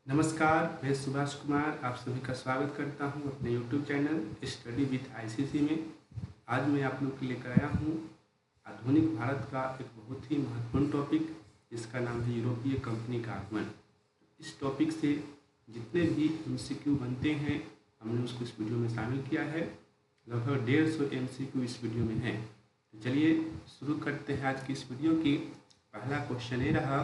नमस्कार, मैं सुभाष कुमार आप सभी का स्वागत करता हूं अपने YouTube channel study with ICC में। आज मैं आप लोग के लिए लेकर आया हूं आधुनिक भारत का एक बहुत ही महत्वपूर्ण टॉपिक, जिसका नाम है यूरोपीय कंपनी का आगमन। इस टॉपिक से जितने भी MCQ बनते हैं हमने उसको इस वीडियो में शामिल किया है। लगभग 150 MCQ इस वीडियो में है। तो चलिए शुरू करते हैं आज की इस वीडियो की। पहला क्वेश्चन ये रहा,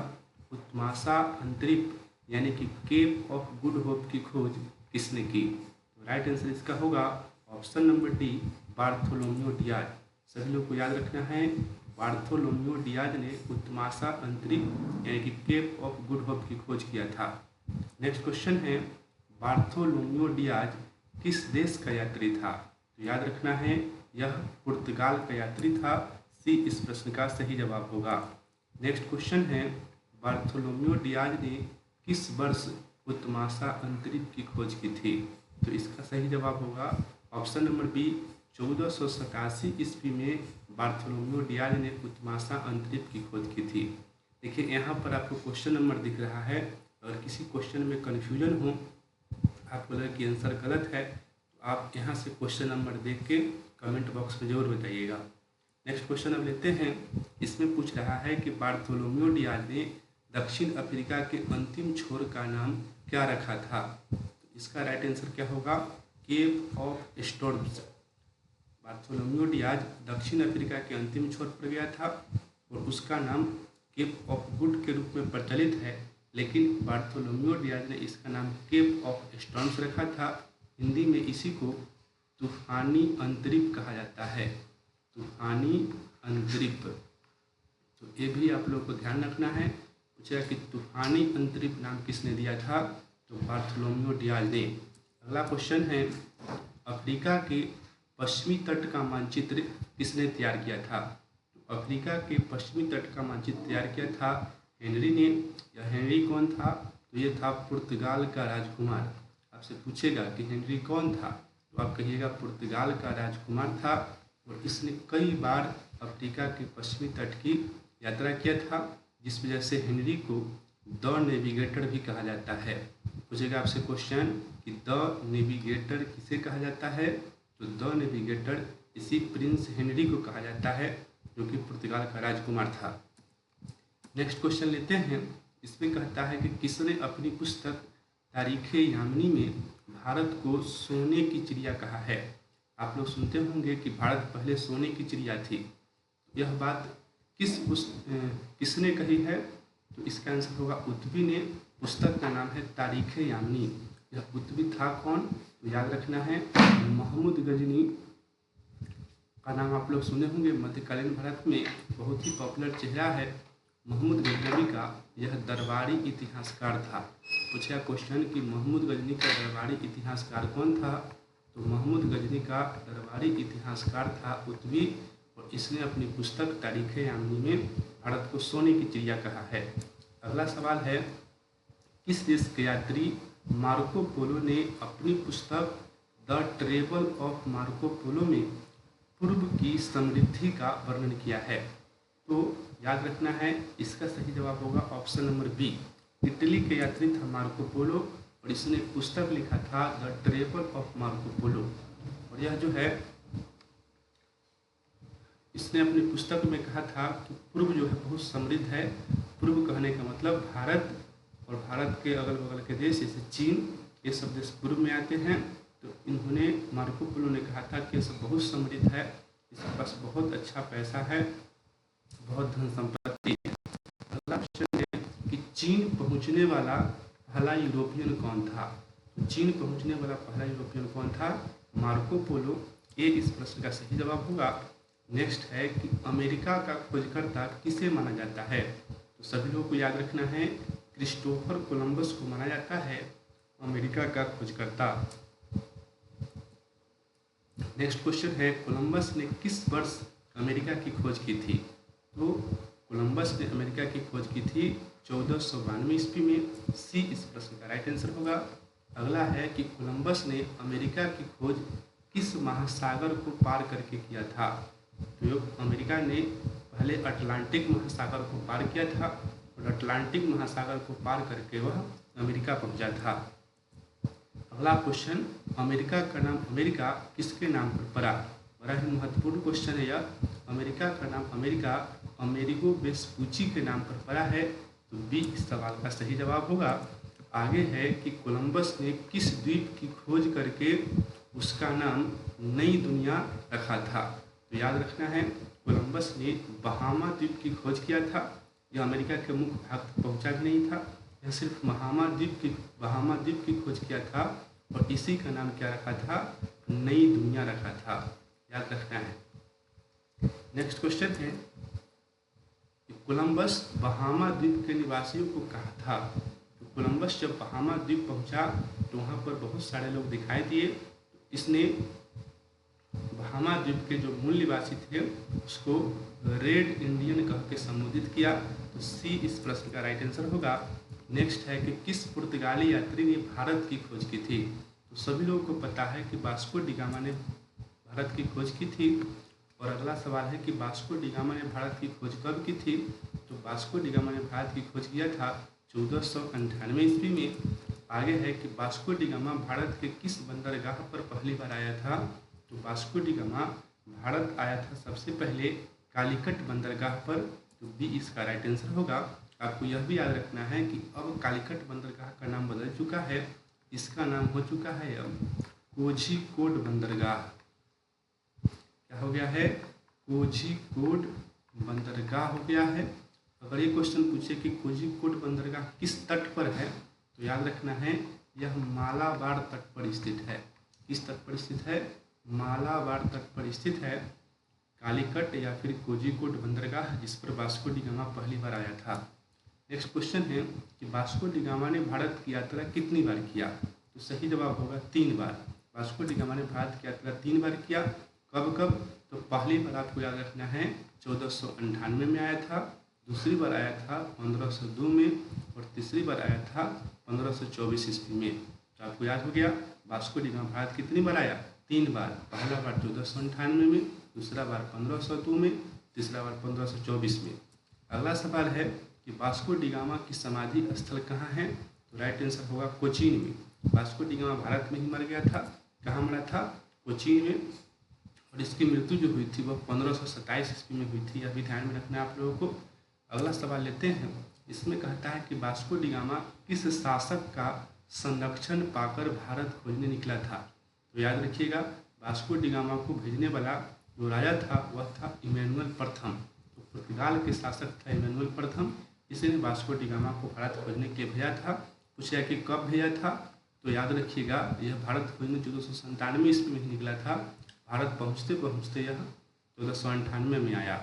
उत्तमाशा अंतरिक्ष यानी कि केप ऑफ गुड होप की खोज किसने की? तो राइट आंसर इसका होगा option number D, Bartholomew Diaz. सभी लोग को याद रखना है, बार्थोलोम्यू डियाज ने उत्तमाशा अंतरिक्ष यानी कि केप ऑफ गुड होप की खोज किया था। नेक्स्ट क्वेश्चन है, बार्थोलोम्यू डियाज किस देश का यात्री था? तो याद रखना है, यह पुर्तगाल का यात्री था। सी इस प्रश्न का सही जवाब होगा। नेक्स्ट क्वेश्चन है, बार्थोलोम्यू डियाज ने किस वर्ष उत्तमाशा अंतरिक्ष की खोज की थी? तो इसका सही जवाब होगा ऑप्शन नंबर बी, 1487 ईस्वी में बार्थोलोम्यू डियाज ने उत्तमाशा अंतरिक्ष की खोज की थी। देखिए यहाँ पर आपको क्वेश्चन नंबर दिख रहा है। अगर किसी क्वेश्चन में कन्फ्यूजन हो, आपको लगे कि आंसर गलत है, तो आप यहाँ से क्वेश्चन नंबर देख के कमेंट बॉक्स में जरूर बताइएगा। नेक्स्ट क्वेश्चन अब लेते हैं। इसमें पूछ रहा है कि बार्थोलोम्यू डियाज ने दक्षिण अफ्रीका के अंतिम छोर का नाम क्या रखा था? तो इसका राइट आंसर क्या होगा? Cape of Storms. Bartholomew Dias दक्षिण अफ्रीका के अंतिम छोर पर गया था और उसका नाम केप ऑफ गुड के रूप में प्रचलित है, लेकिन बार्थोलोम्यू डियाज ने इसका नाम केप ऑफ स्टॉर्म्स रखा था। हिंदी में इसी को तूफानी अंतरिक्ष कहा जाता है, तूफानी अंतरिक्ष। तो ये भी आप लोग को ध्यान रखना है। पूछा कि तूफानी अंतरिक्ष नाम किसने दिया था? तो बार्थोलोम्यू डियाज ने। अगला क्वेश्चन है, अफ्रीका के पश्चिमी तट का मानचित्र किसने तैयार किया था? तो अफ्रीका के पश्चिमी तट का मानचित्र तैयार किया था हेनरी ने। यह हेनरी कौन था? तो ये था पुर्तगाल का राजकुमार। आपसे पूछेगा कि हेनरी कौन था, तो आप कहिएगा पुर्तगाल का राजकुमार था, और इसने कई बार अफ्रीका के पश्चिमी तट की यात्रा किया था, जिस वजह से हेनरी को द नेविगेटर भी कहा जाता है। पूछेगा आपसे क्वेश्चन कि द नेविगेटर किसे कहा जाता है? तो द नेविगेटर इसी प्रिंस हेनरी को कहा जाता है, जो कि पुर्तगाल का राजकुमार था। नेक्स्ट क्वेश्चन लेते हैं। इसमें कहता है कि किसने अपनी पुस्तक तारीख यामिनी में भारत को सोने की चिड़िया कहा है? आप लोग सुनते होंगे कि भारत पहले सोने की चिड़िया थी। यह बात किसने कही है? तो इसका आंसर होगा उत्तवी ने। पुस्तक का नाम है तारीख यामिनी। यह उत्तवी था कौन? तो याद रखना है, महमूद गजनी का नाम आप लोग सुने होंगे। मध्यकालीन भारत में बहुत ही पॉपुलर चेहरा है महमूद गजनी का। यह दरबारी इतिहासकार था। पूछा क्वेश्चन कि महमूद गजनी का दरबारी इतिहासकार कौन था? तो महमूद गजनी का दरबारी इतिहासकार था उत्तवी, और इसने अपनी पुस्तक तारीख यामिनी में भारत को सोने की चिड़िया कहा है। अगला सवाल है, किस देश के यात्री मार्को पोलो ने अपनी पुस्तक the travel of Marco Polo में पूर्व की समृद्धि का वर्णन किया है? तो याद रखना है, इसका सही जवाब होगा ऑप्शन नंबर बी। इटली के यात्री था मार्को पोलो, और इसने पुस्तक लिखा था the travel of Marco Polo. और यह जो है, इसने अपनी पुस्तक में कहा था कि पूर्व जो है बहुत समृद्ध है। पूर्व कहने का मतलब भारत और भारत के अगल बगल के देश जैसे चीन, ये सब देश पूर्व में आते हैं। तो इन्होंने, मार्को पोलो ने कहा था कि ये सब बहुत समृद्ध है, इसके पास बहुत अच्छा पैसा है, बहुत धन संपत्ति है। अगला क्वेश्चन है कि चीन पहुँचने वाला पहला यूरोपियन कौन था? तो चीन पहुँचने वाला पहला यूरोपियन कौन था? Marco Polo. ये इस प्रश्न का सही जवाब होगा। नेक्स्ट है कि अमेरिका का खोजकर्ता किसे माना जाता है? तो सभी लोगों को याद रखना है, क्रिस्टोफर कोलंबस को माना जाता है अमेरिका का खोजकर्ता। नेक्स्ट क्वेश्चन है, कोलंबस ने किस वर्ष अमेरिका की खोज की थी? तो कोलंबस ने अमेरिका की खोज की थी 1492 ईस्वी में। सी इस प्रश्न का राइट आंसर होगा। अगला है कि कोलंबस ने अमेरिका की खोज किस महासागर को पार करके किया था? तो अमेरिका ने पहले अटलांटिक महासागर को पार किया था, और और अटलांटिक महासागर को पार करके वह अमेरिका पहुंचा था। अगला क्वेश्चन, अमेरिका का नाम अमेरिका किसके नाम पर पड़ा? बड़ा ही महत्वपूर्ण क्वेश्चन है यह। अमेरिका का नाम अमेरिका अमेरिगो वेस्पुची के नाम पर पड़ा है, तो बी इस सवाल का सही जवाब होगा। आगे है कि कोलंबस ने किस द्वीप की खोज करके उसका नाम नई दुनिया रखा था? तो याद रखना है, कोलंबस ने बहामा द्वीप की खोज किया था। यह अमेरिका के मुख्य भाग तक पहुंचा भी नहीं था, यह सिर्फ बहामा द्वीप की खोज किया था और इसी का नाम क्या रखा था? नई दुनिया रखा था। याद रखना है। नेक्स्ट क्वेश्चन है कि कोलंबस बहामा द्वीप के निवासियों को कहा था? तो कोलंबस जब बहामा द्वीप पहुंचा तो वहाँ पर बहुत सारे लोग दिखाई दिए। इसने बहामा द्वीप के जो मूल निवासी थे उसको रेड इंडियन कह के संबोधित किया, तो सी इस प्रश्न का राइट आंसर होगा। नेक्स्ट है कि किस पुर्तगाली यात्री ने भारत की खोज की थी? तो सभी लोगों को पता है कि वास्को डी गामा ने भारत की खोज की थी। और अगला सवाल है कि वास्को डी गामा ने भारत की खोज कब की थी? तो वास्को डी गामा ने भारत की खोज किया था 1498 ईस्वी में। आगे है कि वास्को डी गामा भारत के किस बंदरगाह पर पहली बार आया था? तो वास्को डी गामा भारत आया था सबसे पहले कालीकट बंदरगाह पर, तो बी इसका राइट आंसर होगा। आपको यह भी याद रखना है कि अब कालीकट बंदरगाह का नाम बदल चुका है, इसका नाम हो चुका है अब कोझीकोड बंदरगाह। क्या हो गया है? कोझीकोड बंदरगाह हो गया है। अगर ये क्वेश्चन पूछे कि कोझीकोड बंदरगाह किस तट पर है, तो याद रखना है यह मालाबार तट पर स्थित है। किस तट पर स्थित है? मालाबार तट पर स्थित है कालीकट या फिर कोझीकोड बंदरगाह, जिस पर वास्को डी गामा पहली बार आया था। नेक्स्ट क्वेश्चन है कि वास्को डी गामा ने भारत की यात्रा कितनी बार किया? तो सही जवाब होगा 3 बार। वास्को डी गामा ने भारत की यात्रा 3 बार किया। कब कब? तो पहली बार आपको याद रखना है 1498 में आया था, दूसरी बार आया था 1502 में और तीसरी बार आया था 1524 ईस्वी में। तो आपको याद हो गया वास्को डी गामा भारत कितनी बार आया? 3 बार। पहला बार 1498 में, दूसरा बार 1502 में, तीसरा बार 1524 में। अगला सवाल है कि वास्को डी गामा की समाधि स्थल कहाँ है? तो राइट आंसर होगा कोचीन में। वास्को डी गामा भारत में ही मर गया था। कहाँ मरा था? कोचीन में। और इसकी मृत्यु जो हुई थी वह 1527 ईस्वी में हुई थी। यह भी ध्यान में रखना है आप लोगों को। अगला सवाल लेते हैं। इसमें कहता है कि वास्को डी गामा किस शासक का संरक्षण पाकर भारत खोजने निकला था? तो याद रखिएगा वास्को डी गामा को भेजने वाला जो राजा था वह था इमैनुअल प्रथम। तो पुर्तगाल के शासक था इमैनुअल प्रथम। इसने वास्को डी गामा को भारत खोजने के भेजा था। पूछा कि कब भेजा था? तो याद रखिएगा यह भारत खोजने 1497 ईस्वी में ही निकला था। भारत पहुँचते पहुँचते यह 1498 में आया।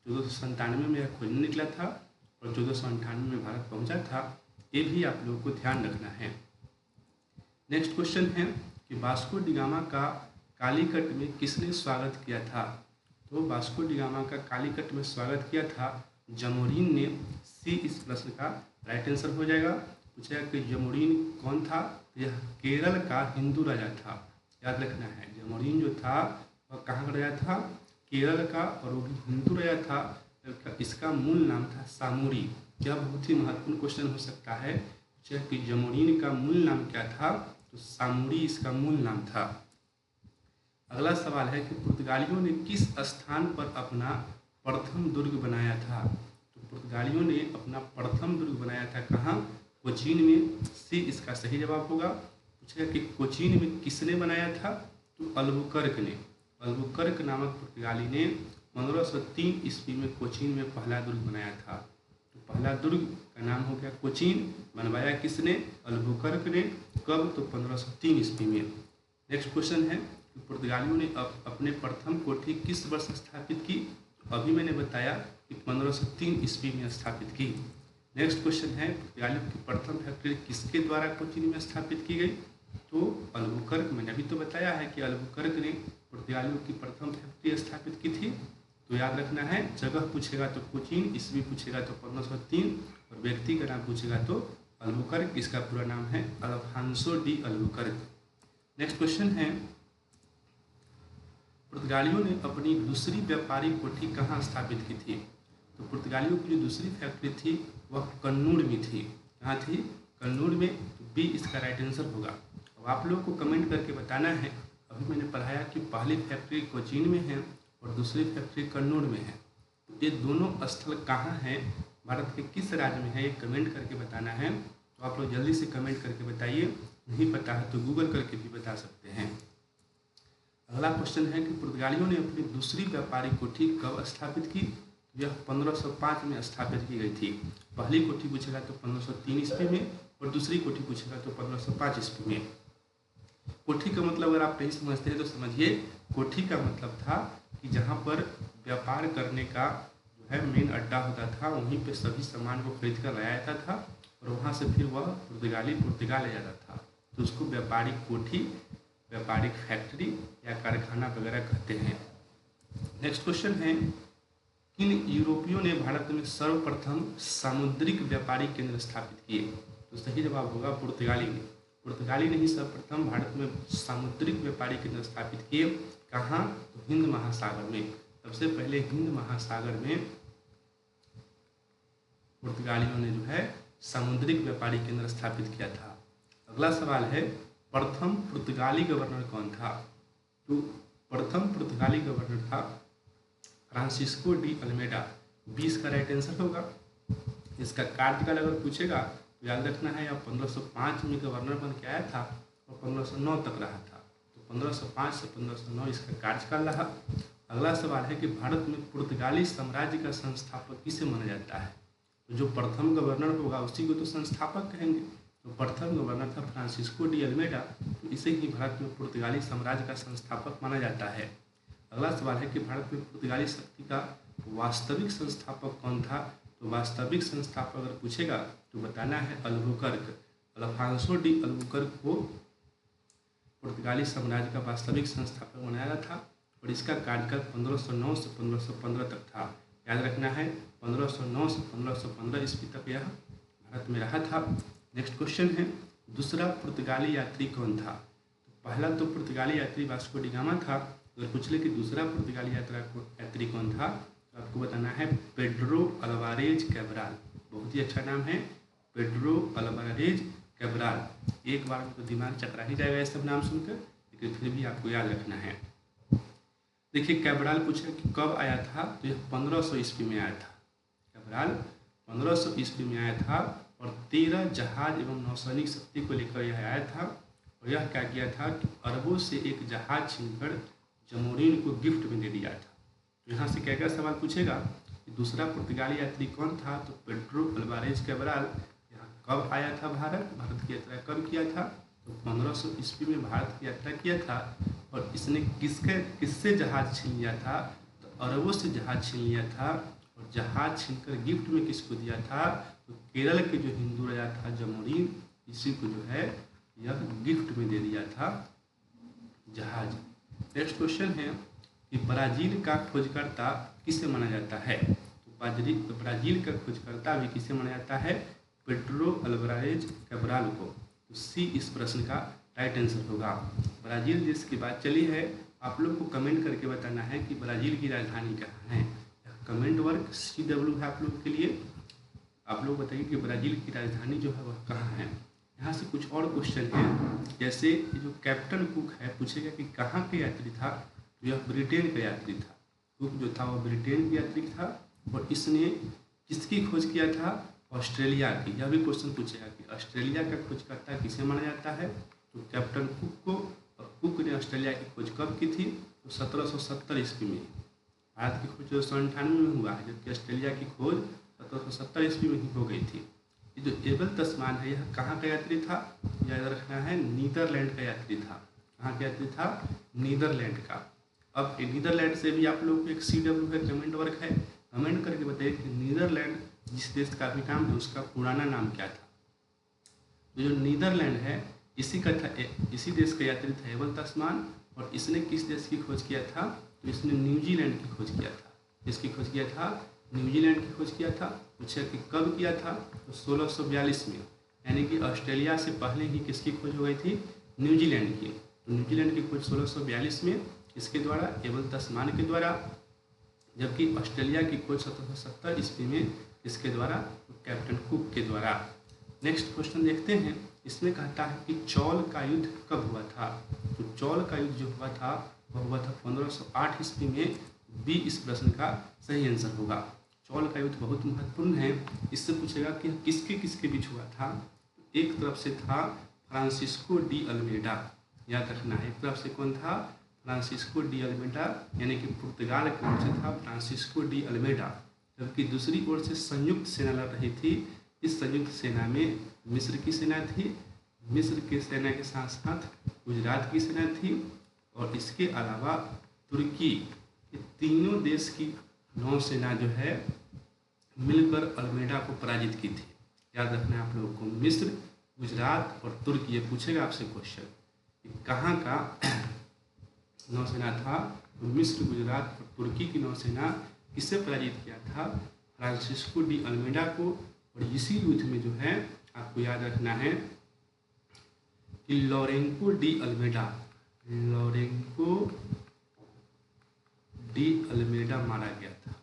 1497 में यह खोजने निकला था और 1498 में भारत पहुँचा था। ये भी आप लोगों को ध्यान रखना है। नेक्स्ट क्वेश्चन है कि वास्को डी गामा का कालीकट में किसने स्वागत किया था? तो वास्को डी गामा का कालीकट में स्वागत किया था जमोरीन ने। सी इस प्रश्न का राइट आंसर हो जाएगा। पूछा कि जमोरीन कौन था? यह केरल का हिंदू राजा था। याद रखना है जमोरीन जो था वह कहाँ का राजा था? केरल का, और वो भी हिंदू राजा था। इसका मूल नाम था सामूरी। यह बहुत ही महत्वपूर्ण क्वेश्चन हो सकता है। पूछा कि जमोरीन का मूल नाम क्या था? तो सामूरी इसका मूल नाम था। अगला सवाल है कि पुर्तगालियों ने किस स्थान पर अपना प्रथम दुर्ग बनाया था? तो पुर्तगालियों ने अपना प्रथम दुर्ग बनाया था कहाँ? कोचीन में। सी इसका सही जवाब होगा। पूछेगा कि कोचीन में किसने बनाया था? तो अल्बुकर्क ने। अल्बुकर्क नामक पुर्तगाली ने 1503 ईस्वी में कोचीन में पहला दुर्ग बनाया था। तो पहला दुर्ग का नाम हो गया कोचीन। बनवाया किसने? अल्बुकर्क ने। कब? तो 1503 ईस्वी में। नेक्स्ट क्वेश्चन है कि पुर्तगालियों ने अपने प्रथम कोठी किस वर्ष स्थापित की? तो अभी मैंने बताया कि 1503 ईस्वी में स्थापित की। नेक्स्ट क्वेश्चन है पुर्तगालियों की प्रथम फैक्ट्री किसके द्वारा कोचीन में स्थापित की गई? तो अल्बुकर्क। मैंने अभी तो बताया है कि अल्बुकर्क ने पुर्तगालियों की प्रथम फैक्ट्री स्थापित की थी। तो याद रखना है जगह पूछेगा तो कोचीन, ईस्वी पूछेगा तो 1503 और व्यक्ति का नाम पूछेगा तो अल्बुकर्क। इसका पूरा नाम है Afonso de Albuquerque. Next question है पुर्तगालियों ने अपनी दूसरी व्यापारिक कोठी कहाँ स्थापित की थी? तो पुर्तगालियों की जो दूसरी फैक्ट्री थी वह कन्नूर में थी। कहाँ थी? कन्नूर में। बी इसका राइट आंसर होगा। अब आप लोगों को कमेंट करके बताना है। अभी मैंने पढ़ाया कि पहली फैक्ट्री कोचीन में है और दूसरी फैक्ट्री कन्नूर में है। तो ये दोनों स्थल कहाँ हैं, भारत के किस राज्य में है, ये कमेंट करके बताना है। तो आप लोग जल्दी से कमेंट करके बताइए। नहीं पता है तो गूगल करके भी बता सकते हैं। अगला क्वेश्चन है कि पुर्तगालियों ने अपनी दूसरी व्यापारिक कोठी कब स्थापित की? यह 1505 में स्थापित की गई थी। पहली कोठी पूछेगा तो 1503 ईस्वी में और दूसरी कोठी पूछेगा तो 1505 ईस्वी में। कोठी का मतलब अगर आप नहीं समझते हैं तो समझिए। कोठी का मतलब था कि जहाँ पर व्यापार करने का जो है मेन अड्डा होता था, वहीं पे सभी सामान को खरीद कर लाया जाता था और वहाँ से फिर वह पुर्तगाल ले जाता था। तो उसको व्यापारिक कोठी, व्यापारिक फैक्ट्री या कारखाना वगैरह कहते हैं। नेक्स्ट क्वेश्चन है, किन यूरोपियों ने भारत में सर्वप्रथम सामुद्रिक व्यापारी केंद्र स्थापित किए? तो सही जवाब होगा पुर्तगाली ने। पुर्तगाली ने ही सर्वप्रथम भारत में सामुद्रिक व्यापारी केंद्र स्थापित किए। कहाँ? तो हिंद महासागर में। सबसे पहले हिंद महासागर में पुर्तगालियों ने जो है सामुद्रिक व्यापारी केंद्र स्थापित किया था। अगला सवाल है, प्रथम पुर्तगाली गवर्नर कौन था? तो प्रथम पुर्तगाली गवर्नर था फ्रांसिस्को डी अल्मेडा। 20 का राइट आंसर होगा। इसका कार्यकाल अगर पूछेगा तो याद रखना है, यह 1505 में गवर्नर बन के आया था और 1509 तक रहा था। तो 1505 से 1509 इसका कार्यकाल रहा। अगला सवाल है कि भारत में पुर्तगाली साम्राज्य का संस्थापक किसे माना जाता है? तो जो प्रथम गवर्नर होगा उसी को तो संस्थापक कहेंगे। तो प्रथम गवर्नर था फ्रांसिस्को डी अल्मेडा। तो इसे ही भारत में पुर्तगाली साम्राज्य का संस्थापक माना जाता है। अगला सवाल है कि भारत में पुर्तगाली शक्ति का वास्तविक संस्थापक कौन था? तो वास्तविक संस्थापक अगर पूछेगा तो बताना है अल्बुकर्क। अल्फांसो डी अल्बुकर्क को पुर्तगाली साम्राज्य का वास्तविक संस्थापक बनाया था और इसका कार्यकाल 1509 से 1515 तक था। याद रखना है 1509 से 1515 ईस्वी तक यह भारत में रहा था। नेक्स्ट क्वेश्चन है, दूसरा पुर्तगाली यात्री कौन था? तो पहला तो पुर्तगाली यात्री वास्को डी गामा था। अगर पूछ ले कि दूसरा पुर्तगाली यात्री कौन था तो आपको बताना है पेड्रो अल्वारेज कैब्राल। बहुत ही अच्छा नाम है, पेड्रो अल्वारेज कैब्राल। एक बार में तो दिमाग चकरा ही जाएगा ये सब नाम सुनकर, लेकिन फिर भी आपको याद रखना है। देखिए कैब्राल पूछा कि कब आया था? तो यह 1500 ईस्वी में आया था। कैब्राल 1500 ईस्वी में आया था और 13 जहाज एवं नौसैनिक शक्ति को लेकर यह आया था। और यह क्या किया था कि अरबों से एक जहाज छीनकर जमोरीन को गिफ्ट में दे दिया था। तो यहाँ से क्या क्या सवाल पूछेगा कि दूसरा पुर्तगाली यात्री कौन था? तो पेड्रो अल्वारेज कैब्राल यहाँ कब आया था? भारत की यात्रा कब किया था? तो 1500 ईस्वी में भारत की यात्रा किया था। और इसने किससे जहाज छीन लिया था? तो अरबों से जहाज छीन लिया था। और जहाज छीनकर गिफ्ट में किसको दिया था? तो केरल के जो हिंदू राजा था जमोरीन, इसी को जो है यह गिफ्ट में दे दिया था जहाज। नेक्स्ट क्वेश्चन है कि ब्राजील का खोजकर्ता किसे माना जाता है? तो ब्राजील का खोजकर्ता भी किसे माना जाता है? पेड्रो अल्वारेज कैब्राल को। तो सी इस प्रश्न का राइट आंसर होगा। ब्राजील देश की बात चली है, आप लोग को कमेंट करके बताना है कि ब्राजील की राजधानी कहाँ है। कमेंट वर्क CW है आप लोग के लिए। आप लोग बताइए कि ब्राजील की राजधानी जो है वह कहाँ है। यहाँ से कुछ और क्वेश्चन है, जैसे जो कैप्टन कुक है पूछेगा कि कहाँ के यात्री था? तो यह ब्रिटेन का यात्री था। कुक जो था वह ब्रिटेन का यात्री था और इसने किसकी खोज किया था? ऑस्ट्रेलिया की। यह भी क्वेश्चन पूछेगा कि ऑस्ट्रेलिया का खोजकर्ता किसे माना जाता है? तो कैप्टन कुक को। और कुक ने ऑस्ट्रेलिया की खोज कब की थी? तो 1770 ईस्वी में। भारत की खोज 1998 में हुआ है, जबकि ऑस्ट्रेलिया की खोज 1770 ईस्वी में ही हो गई थी। ये जो एबल तस्मान है यह कहाँ का यात्री था? याद रखना है नीदरलैंड का यात्री था। कहाँ का यात्री था? नीदरलैंड का। अब नीदरलैंड से भी आप लोग को एक CW का कमेंट वर्क है, कमेंट करके बताइए कि नीदरलैंड जिस देश का भी नाम है उसका पुराना नाम क्या था। तो जो नीदरलैंड है इसी देश का यात्री था एबल तस्मान। और इसने किस देश की खोज किया था? तो इसने न्यूजीलैंड की खोज किया था। इसकी खोज किया था न्यूजीलैंड की खोज किया था। पूछा कि कब किया था? तो 1642 में। यानी कि ऑस्ट्रेलिया से पहले ही किसकी खोज हो गई थी? न्यूजीलैंड की। तो न्यूजीलैंड की खोज 1642 में इसके द्वारा, एबल तस्मान के द्वारा। जबकि ऑस्ट्रेलिया की खोज 1770 ईस्वी में इसके द्वारा कैप्टन कुक के द्वारा। नेक्स्ट क्वेश्चन देखते हैं। इसमें कहता है कि चौल का युद्ध कब हुआ था। तो चौल का युद्ध जो हुआ था वह हुआ था 1508 ईस्वी में। बी इस प्रश्न का सही आंसर होगा। चौल का युद्ध बहुत महत्वपूर्ण है। इससे पूछेगा कि किसके किसके बीच हुआ था। एक तरफ से था फ्रांसिस्को डी अल्मेडा, याद रखना है। एक तरफ से कौन था, फ्रांसिस्को डी अल्मेडा, यानी कि पुर्तगाल की ओर से था फ्रांसिस्को डी अल्मेडा। जबकि दूसरी ओर से संयुक्त सेना लड़ रही थी। इस संयुक्त सेना में मिस्र की सेना थी, मिस्र की सेना के साथ साथ गुजरात की सेना थी, और इसके अलावा तुर्की। ये तीनों देश की नौसेना जो है मिलकर अल्मेडा को पराजित की थी। याद रखना है आप लोगों को, मिस्र, गुजरात और तुर्की। ये पूछेगा आपसे क्वेश्चन, कहाँ का नौसेना था। तो मिस्र, गुजरात और तुर्की की नौसेना किससे पराजित किया था, फ्रांसिस्को डी अल्मेडा को। और इसी युद्ध में जो है आपको याद रखना है कि लॉरेंको डी अल्मेडा, लॉरेंको डी अल्मेडा मारा गया था।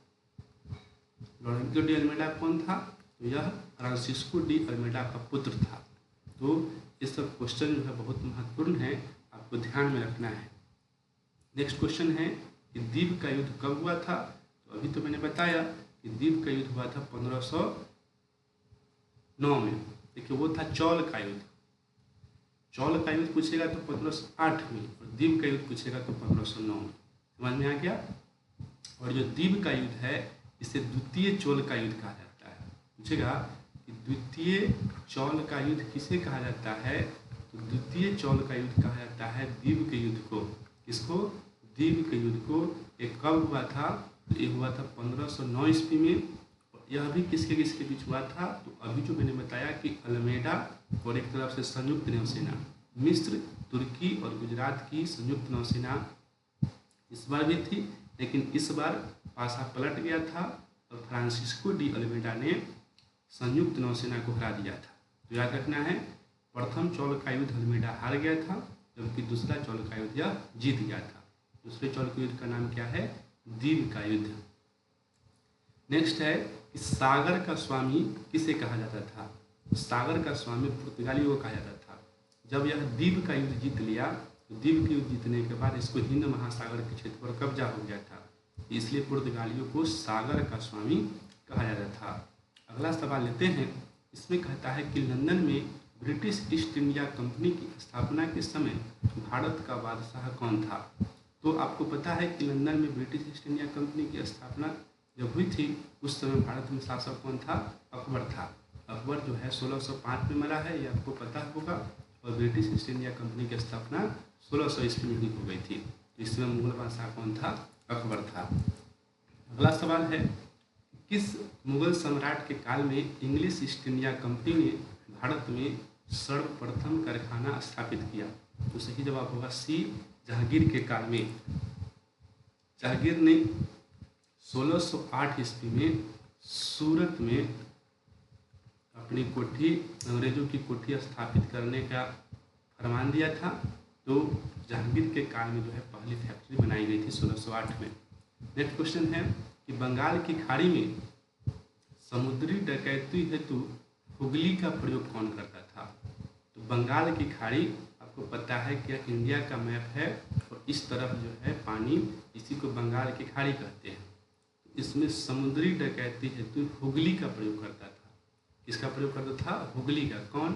लॉरेंको डी अल्मेडा कौन था, तो यह फ्रांसिस्को डी अल्मेडा का पुत्र था। तो ये सब क्वेश्चन जो है बहुत महत्वपूर्ण है, आपको ध्यान में रखना है। नेक्स्ट क्वेश्चन है कि द्वीप का युद्ध कब हुआ था। तो अभी तो मैंने बताया कि द्वीप का युद्ध हुआ था 1509 में। देखिए वो था चौल का युद्ध। चौल का युद्ध पूछेगा तो 1508 में, और द्वीप का युद्ध पूछेगा तो 1509 में। समझ में आ गया। और जो द्वीप का युद्ध है इसे द्वितीय चौल का युद्ध कहा जाता है। पूछेगा कि द्वितीय चौल का युद्ध किसे कहा जाता है। तो द्वितीय चौल का युद्ध कहा जाता है द्वीप के युद्ध को। किसको, द्वीप के युद्ध को। ये कब हुआ था, तो ये हुआ था 1509 ईस्वी में। यह भी किसके किसके बीच हुआ था, तो अभी जो मैंने बताया कि अल्मेडा और एक तरफ से संयुक्त नौसेना, मिस्र, तुर्की और गुजरात की संयुक्त नौसेना इस बार भी थी, लेकिन इस बार पासा पलट गया था और फ्रांसिस्को डी अल्मेडा ने संयुक्त नौसेना को हरा दिया था। तो याद रखना है, प्रथम चौल का युद्ध अल्मेडा हार गया था, जबकि दूसरा चौल का युद्ध यह जीत गया था। दूसरे चौल के युद्ध का नाम क्या है, द्वीप का युद्ध। नेक्स्ट है कि सागर का स्वामी किसे कहा जाता था। सागर का स्वामी पुर्तगालियों को कहा जाता था। जब यह द्वीप का युद्ध जीत लिया, तो द्वीप के युद्ध जीतने के बाद इसको हिंद महासागर के क्षेत्र पर कब्जा हो गया था, इसलिए पुर्तगालियों को सागर का स्वामी कहा जाता था। अगला सवाल लेते हैं। इसमें कहता है कि लंदन में ब्रिटिश ईस्ट इंडिया कंपनी की स्थापना के समय भारत का बादशाह कौन था। तो आपको पता है कि लंदन में ब्रिटिश ईस्ट इंडिया कंपनी की स्थापना जब हुई थी, उस समय भारत में शासक कौन था, अकबर था। अकबर जो है 1605 में मरा है, ये आपको पता होगा। और ब्रिटिश ईस्ट इंडिया कंपनी की स्थापना 1600 ईस्वी में ही हो गई थी। इसमें मुगल बादशाह कौन था, अकबर था। अगला सवाल है, किस मुगल सम्राट के काल में इंग्लिश ईस्ट इंडिया कंपनी ने भारत में सर्वप्रथम कारखाना स्थापित किया। तो सही जवाब होगा सी, जहांगीर के काल में। जहांगीर ने 1608 ईस्वी में सूरत में अपनी कोठी, अंग्रेजों की कोठी स्थापित करने का फरमान दिया था। तो जहांगीर के काल में जो है पहली फैक्ट्री बनाई गई थी 1608 में। नेक्स्ट क्वेश्चन है कि बंगाल की खाड़ी में समुद्री डकैती हेतु हुगली का प्रयोग कौन करता था। तो बंगाल की खाड़ी आपको पता है कि इंडिया का मैप है, और इस तरफ जो है पानी, इसी को बंगाल की खाड़ी कहते हैं। इसमें समुद्री डकैती हेतु हुगली का प्रयोग करता था। किसका प्रयोग करता था, हुगली का। कौन,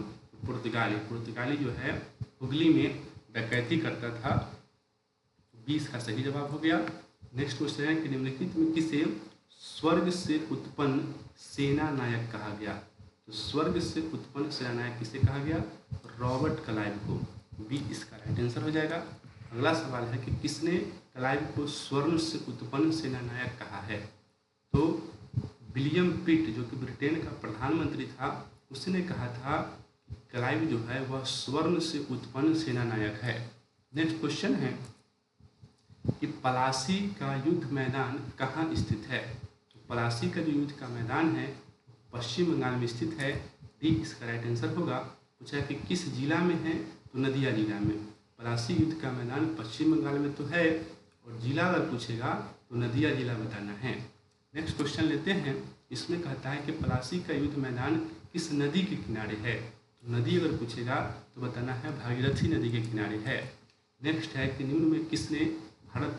पुर्तगाली। पुर्तगाली जो है हुगली में डकैती करता था। 20 का सही जवाब हो गया। नेक्स्ट क्वेश्चन है कि निम्नलिखित में किसे स्वर्ग से उत्पन्न सेना नायक कहा गया। तो स्वर्ग से उत्पन्न सेना नायक किसे कहा गया, रॉबर्ट क्लाइव को। बी इसका राइट आंसर हो जाएगा। अगला सवाल है कि किसने क्लाइव को स्वर्ण से उत्पन्न सेना नायक कहा है। तो विलियम पिट, जो कि ब्रिटेन का प्रधानमंत्री था, उसने कहा था कि क्लाइव जो है वह स्वर्ण से उत्पन्न सेना नायक है। नेक्स्ट क्वेश्चन है कि पलासी का युद्ध मैदान कहाँ स्थित है। तो पलासी का जो युद्ध का मैदान है पश्चिम बंगाल में स्थित है। डी इसका राइट आंसर होगा। पूछा कि किस जिला में है, तो नदिया जिला में। पलासी युद्ध का मैदान पश्चिम बंगाल में तो है, और जिला अगर पूछेगा तो नदिया जिला बताना है। नेक्स्ट क्वेश्चन लेते हैं। इसमें कहता है कि प्लासी का युद्ध मैदान किस नदी के किनारे है। तो नदी अगर पूछेगा तो बताना है भागीरथी नदी के किनारे है। नेक्स्ट है कि निम्न में किसने भारत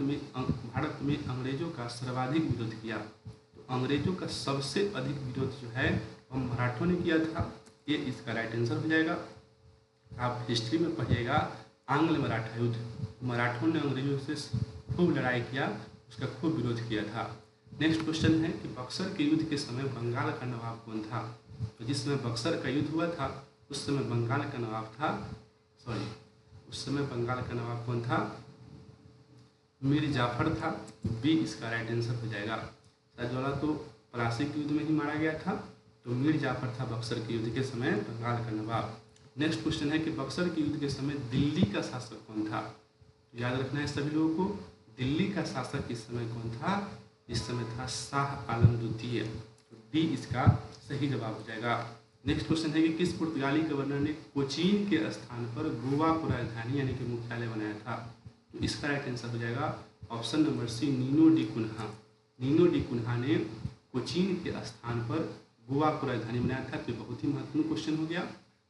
में अंग्रेजों का सर्वाधिक विरोध किया। तो अंग्रेजों का सबसे अधिक विरोध जो है वह मराठों ने किया था। ये इसका राइट आंसर हो जाएगा। आप हिस्ट्री में पढ़िएगा आंग्ल मराठा युद्ध, मराठों ने अंग्रेजों से खूब लड़ाई किया, उसका खूब विरोध किया था। नेक्स्ट क्वेश्चन है कि बक्सर के युद्ध के समय बंगाल का नवाब कौन था। तो जिस समय बक्सर का युद्ध हुआ था उस समय बंगाल का नवाब था, उस समय बंगाल का नवाब कौन था, मीर जाफर था। बी इसका राइट आंसर हो जाएगा। शाहजवाला तो प्लासी के युद्ध में ही मारा गया था, तो मीर जाफर था बक्सर के युद्ध के समय बंगाल का नवाब। नेक्स्ट क्वेश्चन है कि बक्सर के युद्ध के समय दिल्ली का शासक कौन था। तो याद रखना है सभी लोगों को, दिल्ली का शासक इस समय कौन था, इस समय था शाह आलम द्वितीय। तो डी इसका सही जवाब हो जाएगा। नेक्स्ट क्वेश्चन है कि किस पुर्तगाली गवर्नर ने कोचीन के स्थान पर गोवा को राजधानी यानी कि मुख्यालय बनाया था। तो इसका राइट आंसर हो जाएगा option number C, Nuno da Cunha. Nuno da Cunha ने कोचीन के स्थान पर गोवा को राजधानी बनाया था। तो बहुत ही महत्वपूर्ण क्वेश्चन हो गया।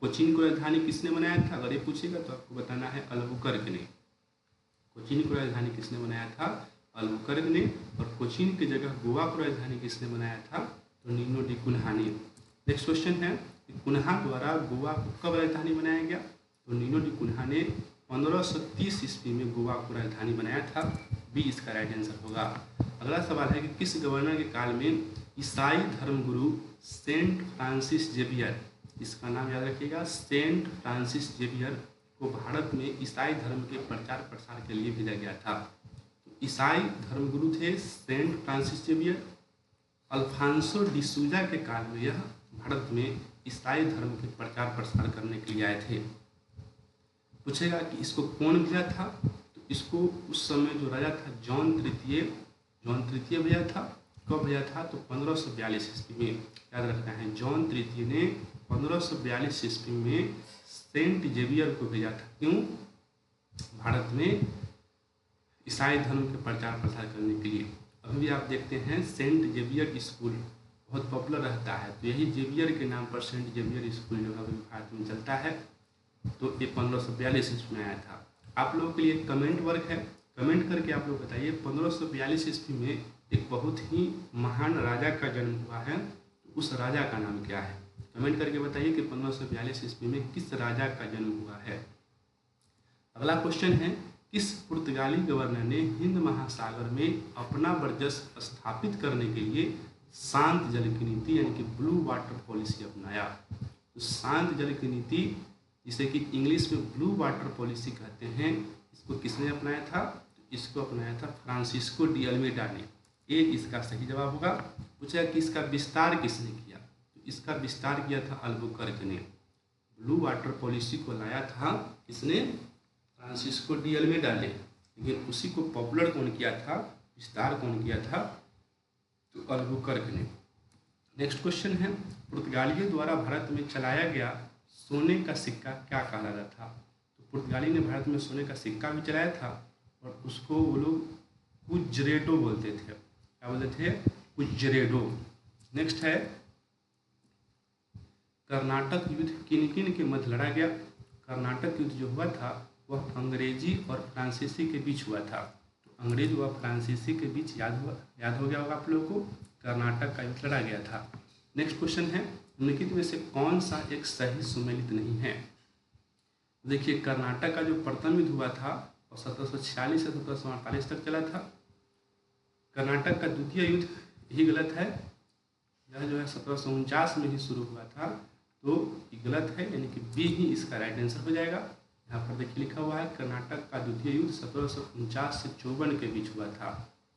कोचीन को राजधानी किसने बनाया था, अगर ये पूछेगा तो आपको बताना है अल्बुकर्क ने। कोचीन को राजधानी किसने बनाया था, अल्बुकर्क ने। और कोचीन की जगह गोवा को राजधानी किसने बनाया था, तो नीनो डी कुन्हा ने। नेक्स्ट क्वेश्चन है कि कुन्हा द्वारा गोवा को कब राजधानी बनाया गया। तो नीनो डी कुन्हा ने 1530 ईस्वी में गोवा को राजधानी बनाया था। बी इसका राइट आंसर होगा। अगला सवाल है कि किस गवर्नर के काल में ईसाई धर्मगुरु सेंट फ्रांसिस जेवियर, इसका नाम याद रखिएगा, सेंट फ्रांसिस जेवियर को भारत में ईसाई धर्म के प्रचार प्रसार के लिए भेजा गया था। तो ईसाई धर्मगुरु थे Saint Francis Xavier. Afonso de Sousa के काल में यह भारत में ईसाई धर्म के प्रचार प्रसार करने के लिए आए थे। पूछेगा कि इसको कौन भेजा था। तो इसको उस समय जो राजा था जॉन तृतीय भेजा था। कब भेजा था, तो 1542 ईस्वी में। याद रखना है जॉन तृतीय ने 1542 ईस्वी में सेंट जेवियर को भेजा था। क्यों, भारत में ईसाई धर्म के प्रचार प्रसार करने के लिए। अभी भी आप देखते हैं सेंट जेवियर स्कूल बहुत पॉपुलर रहता है, तो यही जेवियर के नाम पर सेंट जेवियर स्कूल जो है भारत में चलता है। तो ये 1542 ईस्वी में आया था। आप लोगों के लिए कमेंट वर्क है, कमेंट करके आप लोग बताइए 1542 ईस्वी में एक बहुत ही महान राजा का जन्म हुआ है, तो उस राजा का नाम क्या है। कमेंट करके बताइए कि 1542 ईस्वी में किस राजा का जन्म हुआ है। अगला क्वेश्चन है किस पुर्तगाली गवर्नर ने हिंद महासागर में अपना वर्चस्व स्थापित करने के लिए शांत जल की नीति यानी कि ब्लू वाटर पॉलिसी अपनाया। तो शांत जल की नीति जिसे कि इंग्लिश में ब्लू वाटर पॉलिसी कहते हैं, इसको किसने अपनाया था, तो इसको अपनाया था फ्रांसिस्को डी अल्मेडा ने। ये इसका सही जवाब होगा। पूछा कि इसका विस्तार किसने किया, तो इसका विस्तार किया था अल्बुकर्क ने। ब्लू वाटर पॉलिसी को लाया था किसने, फ्रांसिस्को डी अल्मेडा ने, लेकिन उसी को पॉपुलर कौन किया था, विस्तार कौन किया था, तो अल्बुकर्क ने। नेक्स्ट क्वेश्चन है पुर्तगालियों द्वारा भारत में चलाया गया सोने का सिक्का क्या कहा जाता था। तो पुर्तगाली ने भारत में सोने का सिक्का भी चलाया था और उसको वो लोग कुजरेडो बोलते थे। क्या बोलते थे, कुजरेडो। नेक्स्ट है कर्नाटक युद्ध किन किन के मध्य लड़ा गया। कर्नाटक युद्ध जो हुआ था वह अंग्रेजी और फ्रांसीसी के बीच हुआ था। तो अंग्रेज व फ्रांसीसी के बीच याद हो गया होगा आप लोगों को, कर्नाटक का युद्ध लड़ा गया था। नेक्स्ट क्वेश्चन है निम्नलिखित में से कौन सा एक सही सुमेलित नहीं है। देखिए कर्नाटक का जो प्रथम युद्ध हुआ था और 1746 से 1748 तक चला था। कर्नाटक का द्वितीय युद्ध यही गलत है, यह जो है 1749 में ही शुरू हुआ था, तो ये गलत है, यानी कि बी ही इसका राइट आंसर हो जाएगा। यहाँ पर देखिए लिखा हुआ है कर्नाटक का द्वितीय युद्ध 1749 से 54 के बीच हुआ था।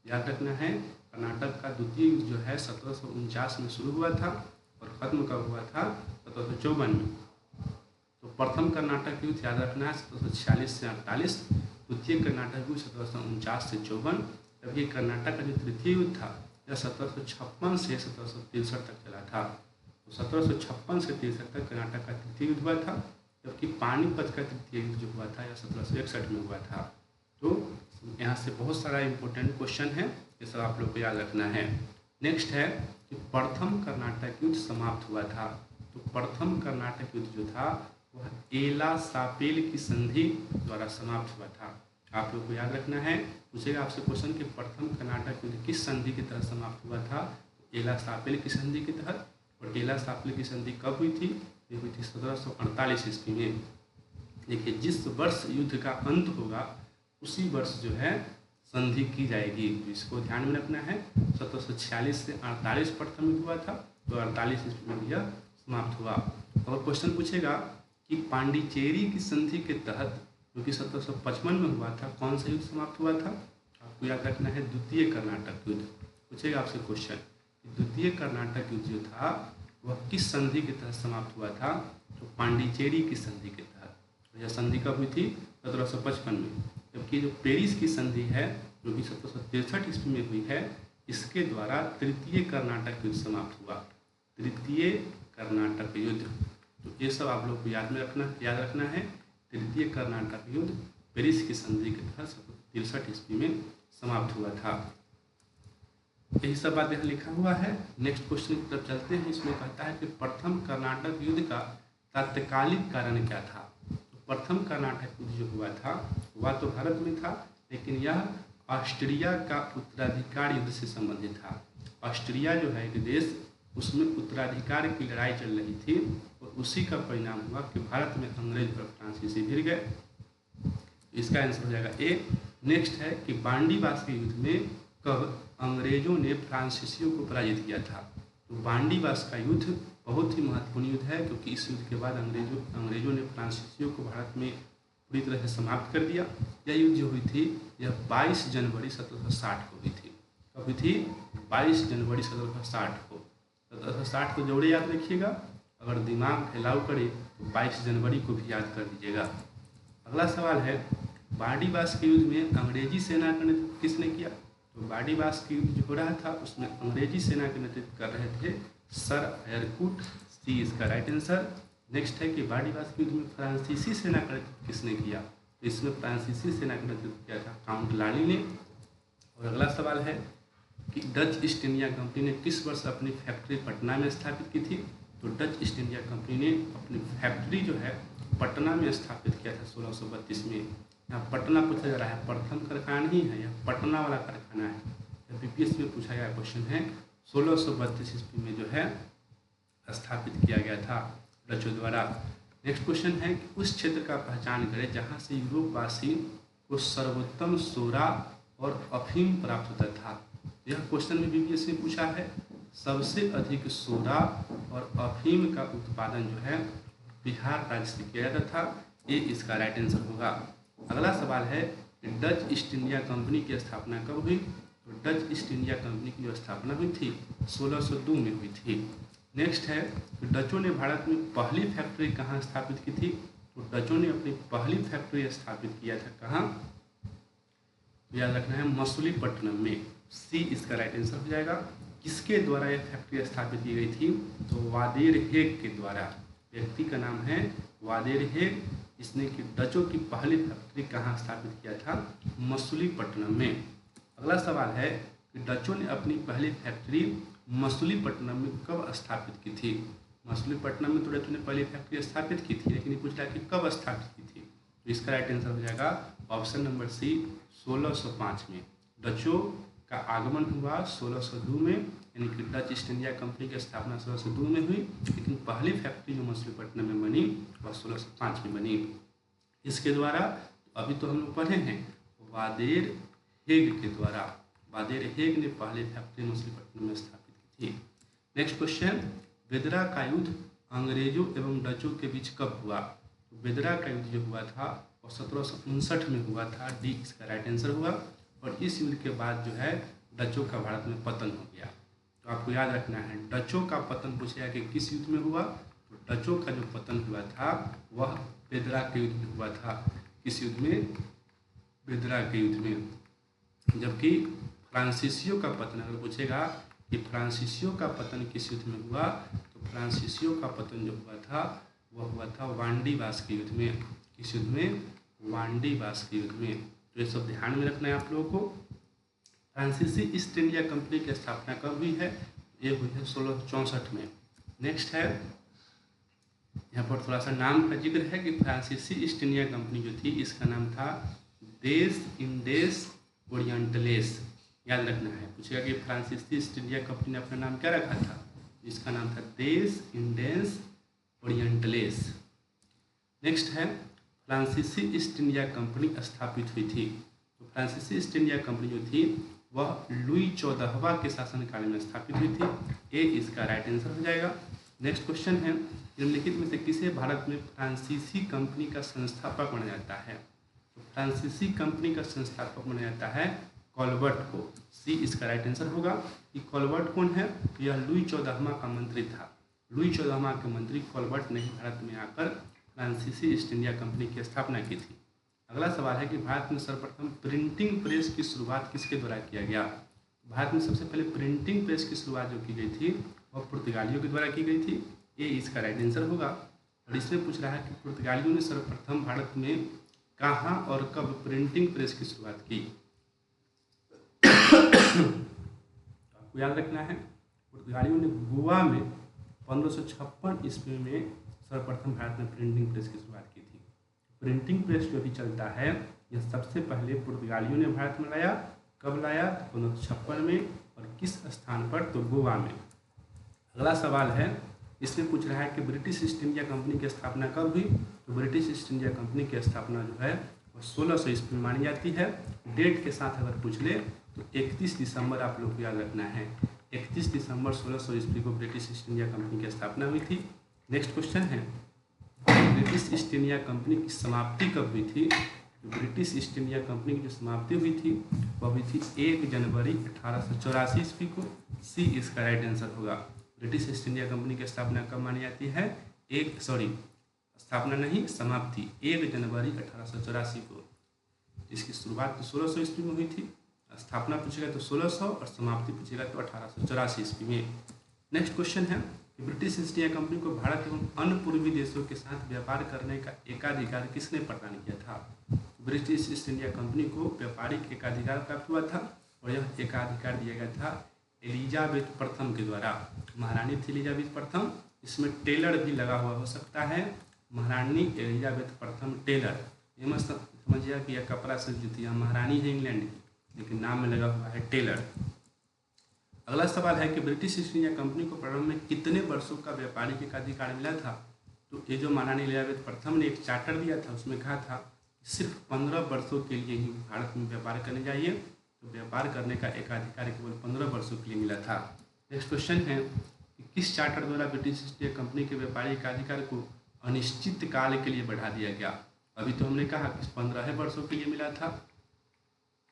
याद रखना है कर्नाटक का द्वितीय युद्ध जो है 1749 में शुरू हुआ था और ख़त्म कब हुआ था, 1754 में। तो प्रथम कर्नाटक युद्ध याद रखना है 1746 से 48, द्वितीय कर्नाटक युद्ध 1749 से 54, जबकि कर्नाटक का जो तृतीय युद्ध था यह 1756 से 1763 तक चला था। तो 1756 से 63 तक कर्नाटक का तृतीय युद्ध हुआ था, जबकि पानीपत का तृतीय युद्ध जो हुआ था यह 1761 में हुआ था। तो यहाँ से बहुत सारा इम्पोर्टेंट क्वेश्चन है, ये सब आप लोग को याद रखना है। नेक्स्ट है कि प्रथम कर्नाटक युद्ध समाप्त हुआ था। तो प्रथम कर्नाटक युद्ध जो था वह एला सापेल की संधि द्वारा समाप्त हुआ था। आप लोग को याद रखना है, पूछेगा आपसे क्वेश्चन कि प्रथम कर्नाटक युद्ध किस संधि की तहत समाप्त हुआ था। एला सापेल की संधि के तहत। और एला सापेल की संधि कब हुई थी? ये हुई थी 1748 ईस्वी में। देखिए, जिस वर्ष युद्ध का अंत होगा उसी वर्ष जो है संधि की जाएगी, तो इसको ध्यान में रखना है। 1746 से 48 प्रथम युद्ध हुआ था, तो 48 ईस्वी में यह समाप्त हुआ। और क्वेश्चन पूछेगा कि पांडिचेरी की संधि के तहत जो कि 1755 में हुआ था, कौन सा युद्ध समाप्त हुआ था? आपको याद रखना है द्वितीय कर्नाटक युद्ध। पूछेगा आपसे क्वेश्चन, द्वितीय कर्नाटक युद्ध जो था वह किस संधि के तहत समाप्त हुआ था? तो पांडिचेरी की संधि के तहत। यह संधि कब हुई थी? 1755 में। जबकि जो पेरिस की संधि है जो कि 1763 ईस्वी में हुई है, इसके द्वारा तृतीय कर्नाटक युद्ध समाप्त हुआ। तृतीय कर्नाटक युद्ध, तो ये सब आप लोग को याद रखना है। तृतीय कर्नाटक युद्ध पेरिस की संधि के तहत 1763 ईस्वी में समाप्त हुआ था। यही सब बात यहाँ लिखा हुआ है। नेक्स्ट क्वेश्चन की तरफ चलते हैं। इसमें कहता है कि प्रथम कर्नाटक युद्ध का तात्कालिक कारण क्या था? तो प्रथम कर्नाटक युद्ध जो हुआ था वह तो भारत में था, लेकिन यह ऑस्ट्रिया का उत्तराधिकार युद्ध से संबंधित था। ऑस्ट्रिया जो है एक देश, उसमें उत्तराधिकार की लड़ाई चल रही थी और उसी का परिणाम हुआ कि भारत में अंग्रेज और फ्रांसीसी भिड़ गए। इसका आंसर हो जाएगा ए। नेक्स्ट है कि बांडीवास के युद्ध में कब अंग्रेजों ने फ्रांसीसियों को पराजित किया था? तो बांडीवास का युद्ध बहुत ही महत्वपूर्ण युद्ध है, क्योंकि इस युद्ध के बाद अंग्रेजों ने फ्रांसीसियों को भारत में पूरी तरह से समाप्त कर दिया। यह युद्ध जो हुई थी यह 22 जनवरी 1760 को हुई थी। कब हुई थी? 22 जनवरी 1760 को। 1760 को जोड़े याद रखिएगा, अगर दिमाग अलाउ करे तो 22 जनवरी को भी याद कर दीजिएगा। अगला सवाल है, बांडीवास के युद्ध में अंग्रेजी सेना का नेतृत्व किसने किया? तो बांडीवास के युद्ध जो हो रहा था उसमें अंग्रेजी सेना का नेतृत्व कर रहे थे सर एयरकूट। सी इसका राइट आंसर। नेक्स्ट है कि बांडीवास के युद्ध में फ्रांसीसी सेना का नेतृत्व किसने किया? तो इसमें फ्रांसीसी सेना का नेतृत्व किया था काउंट लाली ने। और अगला सवाल है कि डच ईस्ट इंडिया कंपनी ने किस वर्ष अपनी फैक्ट्री पटना में स्थापित की थी? तो डच ईस्ट इंडिया कंपनी ने अपनी फैक्ट्री जो है पटना में स्थापित किया था 1632 में। यहाँ पटना पूछा जा रहा है, प्रथम कारखाना नहीं है, यह पटना वाला कारखाना है। यह बीपीएससी में पूछा गया क्वेश्चन है। 1632 ईस्वी में जो है स्थापित किया गया था डचों द्वारा। नेक्स्ट क्वेश्चन है कि उस क्षेत्र का पहचान करें जहाँ से यूरोपवासी को सर्वोत्तम सोरा और अफीम प्राप्त होता था। यह क्वेश्चन में बीपीएससी में पूछा है। सबसे अधिक सोरा और अफीम का उत्पादन जो है बिहार राज्य से किया जाता था। ये इसका राइट आंसर होगा। अगला सवाल है कि डच ईस्ट इंडिया कंपनी की स्थापना कब हुई? तो डच ईस्ट इंडिया कंपनी की जो स्थापना हुई थी 1602 में हुई थी। नेक्स्ट है कि डचों ने भारत में पहली फैक्ट्री कहाँ स्थापित की थी? तो डचों ने अपनी पहली फैक्ट्री स्थापित किया था कहाँ? याद रखना है मसूलीपट्टनम में। सी इसका राइट आंसर हो जाएगा। किसके द्वारा यह फैक्ट्री स्थापित की गई थी? तो वादेर हेग के द्वारा। व्यक्ति का नाम है वादेर हेग। इसने कि डचों की पहली फैक्ट्री कहाँ स्थापित किया था? मसूलीपट्टनम में। अगला सवाल है कि डचों ने अपनी पहली फैक्ट्री मसूलीपट्टनम में कब स्थापित की थी? मसूलीपट्टनम में तो डचों ने पहली फैक्ट्री स्थापित की थी, लेकिन ये पूछ रहा है कि कब स्थापित की थी। तो इसका राइट आंसर हो जाएगा ऑप्शन नंबर सी 1605 में। डचों का आगमन हुआ 1602 में, यानी कि डच ईस्ट इंडिया कंपनी की स्थापना 1602 में हुई, लेकिन पहली फैक्ट्री जो मसूलीपट्टनम में बनी वह 1605 में बनी। इसके द्वारा अभी तो हम लोग पढ़े हैं वादेर हेग के द्वारा। वादेर हेग ने पहली फैक्ट्री मसूलीपट्टनम में स्थापित की थी। नेक्स्ट क्वेश्चन, बेदरा का युद्ध अंग्रेजों एवं डचों के बीच कब हुआ? तो बेदरा का युद्ध जो हुआ था वह 1759 में हुआ था। डी इसका राइट आंसर हुआ। और इस युद्ध के बाद जो है डचों का भारत में पतन हो गया। तो आपको याद रखना है, डचों का पतन पूछेगा कि किस युद्ध में हुआ? तो डचों का जो पतन हुआ था वह बेदरा के युद्ध में हुआ था। किस युद्ध में? बेदरा के युद्ध में। जबकि फ्रांसीसियों का पतन अगर पूछेगा कि फ्रांसीसियों का पतन किस युद्ध में हुआ, तो फ्रांसीसियों का पतन जो हुआ था वह हुआ था वांडीवास के युद्ध में। किस युद्ध में? वांडीवास के युद्ध में। तो ये सब ध्यान में रखना है आप लोगों को। फ्रांसीसी ईस्ट इंडिया कंपनी की स्थापना कब हुई है? ये हुई है 1664 में। नेक्स्ट है, यहाँ पर थोड़ा सा नाम का जिक्र है कि फ्रांसीसी ईस्ट इंडिया कंपनी जो थी इसका नाम था देश इंडेस ओरिएंटलेस। याद रखना है, पूछेगा कि फ्रांसीसी ईस्ट इंडिया कंपनी ने अपना नाम क्या रखा था? इसका नाम था देश इंडेस ओरिएंटलेस। नेक्स्ट है, फ्रांसीसी ईस्ट इंडिया कंपनी स्थापित हुई थी। तो फ्रांसीसी ईस्ट इंडिया कंपनी जो थी वह लुई 14वां के शासनकाल में स्थापित हुई थी। ए इसका राइट आंसर हो जाएगा। नेक्स्ट क्वेश्चन है, निम्नलिखित में से किसे भारत में फ्रांसीसी कंपनी का संस्थापक माना जाता है? तो फ्रांसीसी कंपनी का संस्थापक माना जाता है कॉलबर्ट को। सी इसका राइट आंसर होगा। कि कॉलबर्ट कौन है? यह लुई 14वां का मंत्री था। लुई 14वां के मंत्री कॉलबर्ट ने भारत में आकर फ्रांसीसी ईस्ट इंडिया कंपनी की स्थापना की थी। अगला सवाल है कि भारत में सर्वप्रथम प्रिंटिंग प्रेस की शुरुआत किसके द्वारा किया गया? भारत में सबसे पहले प्रिंटिंग प्रेस की शुरुआत जो की गई थी वह पुर्तगालियों के द्वारा की गई थी। ये इसका राइट आंसर होगा। और इसमें पूछ रहा है कि पुर्तगालियों ने सर्वप्रथम भारत में कहाँ और कब प्रिंटिंग प्रेस की शुरुआत की? आपको याद रखना है, पुर्तगालियों ने गोवा में 1556 ईस्वी में सर्वप्रथम भारत में प्रिंटिंग प्रेस की शुरुआत की थी। प्रिंटिंग प्रेस जो भी चलता है यह सबसे पहले पुर्तगालियों ने भारत में लाया। कब लाया? 1556 में। और किस स्थान पर? तो गोवा में। अगला सवाल है, इसमें पूछ रहा है कि ब्रिटिश ईस्ट इंडिया कंपनी की स्थापना कब हुई? तो ब्रिटिश ईस्ट इंडिया कंपनी की स्थापना जो है वह 1600 ईस्वी में मानी जाती है। डेट के साथ अगर पूछ ले तो 31 दिसंबर आप लोग को याद रखना है। 31 दिसंबर 1600 ईस्वी को ब्रिटिश ईस्ट इंडिया कंपनी की स्थापना हुई थी। नेक्स्ट क्वेश्चन है, ब्रिटिश ईस्ट इंडिया कंपनी की समाप्ति कब हुई थी? ब्रिटिश ईस्ट इंडिया कंपनी की जो समाप्ति हुई थी वह हुई थी 1 जनवरी 1884 ईस्वी को। सी इसका राइट आंसर होगा। ब्रिटिश ईस्ट इंडिया कंपनी की स्थापना कब मानी जाती है? स्थापना नहीं, समाप्ति 1 जनवरी 1884 को। इसकी शुरुआत तो 1600 ईस्वी में हुई थी। स्थापना पूछेगा तो 1600 और समाप्ति पूछेगा तो 1884 ईस्वी में। नेक्स्ट क्वेश्चन है, ब्रिटिश ईस्ट इंडिया कंपनी को भारत एवं अन्य पूर्वी देशों के साथ व्यापार करने का एकाधिकार किसने प्रदान किया था? ब्रिटिश ईस्ट इंडिया कंपनी को व्यापारिक एकाधिकार प्राप्त हुआ था और यह एकाधिकार दिया गया था एलिजाबेथ प्रथम के द्वारा। महारानी थी एलिजाबेथ प्रथम। इसमें टेलर भी लगा हुआ हो सकता है। महारानी एलिजाबेथ प्रथम टेलर। ये मत समझिए कि यह कपड़ा से जो थी, महारानी है इंग्लैंड की, लेकिन नाम में लगा हुआ है टेलर। अगला सवाल है कि ब्रिटिश ईस्ट इंडिया कंपनी को प्रारंभ में कितने वर्षों का व्यापारिक एकाधिकार मिला था? तो ये जो महारानी एलिजाबेथ प्रथम ने एक चार्टर दिया था उसमें कहा था सिर्फ 15 वर्षों के लिए ही भारत में व्यापार करने जाइए। तो व्यापार करने का एकाधिकार केवल 15 वर्षों के लिए मिला था। नेक्स्ट क्वेश्चन है कि किस चार्टर द्वारा ब्रिटिश ईस्ट इंडिया कंपनी के व्यापारिक एकाधिकार को अनिश्चित काल के लिए बढ़ा दिया गया? अभी तो हमने कहा कि 15 वर्षों के लिए मिला था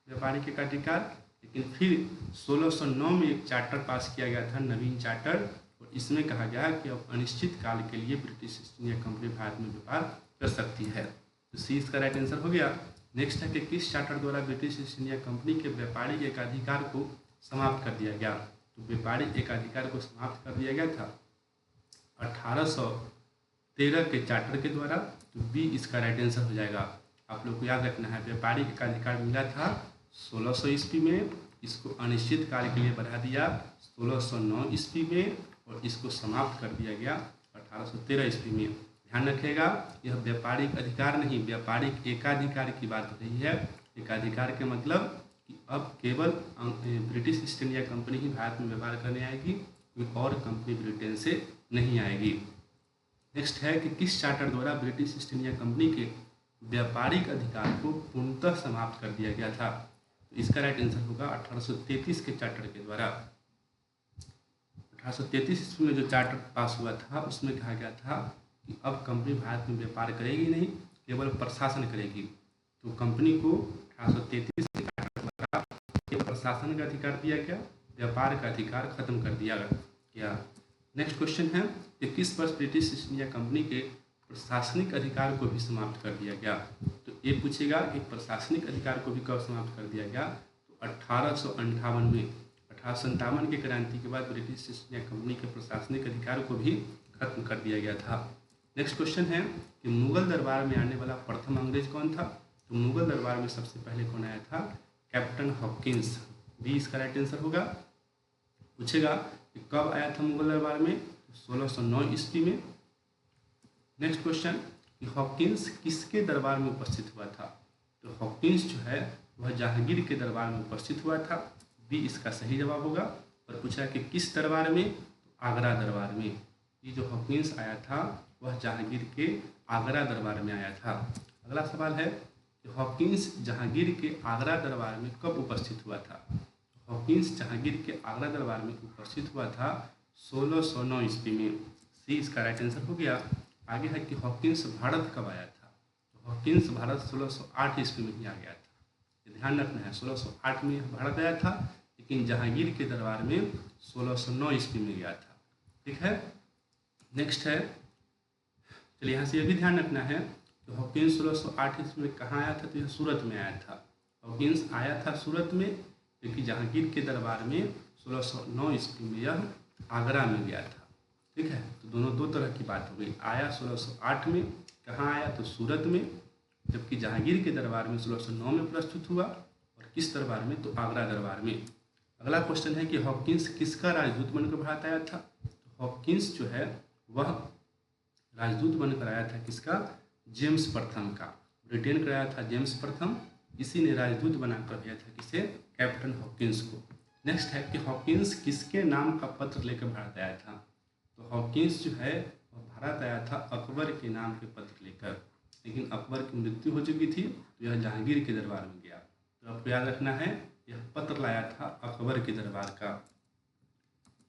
व्यापारिक एकाधिकार, लेकिन फिर 1609 में एक चार्टर पास किया गया था, नवीन चार्टर, और इसमें कहा गया कि अब अनिश्चित काल के लिए British east India company Bharat में व्यापार कर सकती है। तो सी इसका राइट आंसर हो गया। नेक्स्ट है कि किस चार्टर द्वारा ब्रिटिश ईस्ट इंडिया कंपनी के व्यापारिक एकाधिकार को समाप्त कर दिया गया? तो व्यापारिक एकाधिकार को समाप्त कर दिया गया था 1813 के चार्टर के द्वारा। तो बी इसका राइट आंसर हो जाएगा। आप लोग को याद रखना है, व्यापारिक एकाधिकार मिला था 1600 ईस्वी में, इसको अनिश्चित काल के लिए बढ़ा दिया 1609 ईस्वी में, और इसको समाप्त कर दिया गया 1813 ईस्वी में। ध्यान रखिएगा, यह व्यापारिक अधिकार नहीं, व्यापारिक एकाधिकार की बात हो रही है। एकाधिकार के मतलब कि अब केवल ब्रिटिश ईस्ट इंडिया कंपनी ही भारत में व्यापार करने आएगी, कोई और कंपनी ब्रिटेन से नहीं आएगी। नेक्स्ट है कि किस चार्टर द्वारा ब्रिटिश ईस्ट इंडिया कंपनी के व्यापारिक अधिकार को पूर्णतः समाप्त कर दिया गया था? तो इसका राइट आंसर होगा 1833 के चार्टर के द्वारा। 1833 ईस्वी में जो चार्टर पास हुआ था उसमें कहा गया था कि अब कंपनी भारत में व्यापार करेगी नहीं, केवल प्रशासन करेगी। तो कंपनी को 1833 के चार्टर द्वारा प्रशासन का अधिकार दिया गया, व्यापार का अधिकार खत्म कर दिया गया। नेक्स्ट क्वेश्चन है कि किस वर्ष ब्रिटिश ईस्ट इंडिया कंपनी के प्रशासनिक अधिकार को भी समाप्त कर दिया गया? तो ये पूछेगा कि प्रशासनिक अधिकार को भी कब समाप्त कर दिया गया? तो 1858 में। 1857 की क्रांति के बाद ब्रिटिश ईस्ट इंडिया कंपनी के प्रशासनिक अधिकार को भी खत्म कर दिया गया था। नेक्स्ट क्वेश्चन है कि मुगल दरबार में आने वाला प्रथम अंग्रेज कौन था? तो मुगल दरबार में सबसे पहले कौन आया था? Captain Hawkins. बी इसका राइट आंसर होगा। पूछेगा कि कब आया था मुगल दरबार में, 1609 ईस्वी में। नेक्स्ट क्वेश्चन कि हॉकिंस किसके दरबार में उपस्थित हुआ था, तो हॉकिंस जो है वह जहांगीर के दरबार में उपस्थित हुआ था, बी इसका सही जवाब होगा। और पूछा कि किस दरबार में, तो आगरा दरबार में। ये जो हॉकिंस आया था वह जहांगीर के आगरा दरबार में आया था। अगला सवाल है कि हॉकिंस जहांगीर के आगरा दरबार में कब उपस्थित हुआ था। हॉकिंस जहांगीर के आगरा दरबार में उपस्थित हुआ था 1609 ईस्वी में, सी इसका राइट आंसर हो गया। आगे है कि हॉकिंस भारत कब आया था, तो हॉकिंस भारत 1608 ईस्वी में ही आ गया था। ये ध्यान रखना है, 1608 में भारत आया था, लेकिन जहांगीर के दरबार में 1609 ईस्वी में गया था। ठीक है। नेक्स्ट है, चलिए यहाँ से यह भी ध्यान रखना है कि हॉकिंस 1608 ईस्वी में कहाँ आया था, तो यह सूरत में आया था। हॉकिंस आया था सूरत में, क्योंकि जहांगीर के दरबार में 1609 ईस्वी में यह आगरा में गया था। ठीक है, तो दोनों दो तरह की बात हो गई। आया 1608 में, कहाँ आया, तो सूरत में, जबकि जहांगीर के दरबार में 1609 में प्रस्तुत हुआ। और किस दरबार में, तो आगरा दरबार में। अगला क्वेश्चन है कि हॉकिंस किसका राजदूत बनकर भारत आया था। तो हॉकिंस जो है वह राजदूत बनकर आया था किसका, जेम्स प्रथम का। ब्रिटेन का आया था जेम्स प्रथम, इसी ने राजदूत बनाकर भेजा था किसे, कैप्टन हॉकिंस को। नेक्स्ट है कि हॉकिंस किसके नाम का पत्र लेकर भारत आया था। तो हॉकिंस जो है वह भारत आया था अकबर के नाम के पत्र लेकर, लेकिन अकबर की मृत्यु हो चुकी थी, तो यह जहांगीर के दरबार में गया। तो आपको याद रखना है, यह पत्र लाया था अकबर के दरबार का।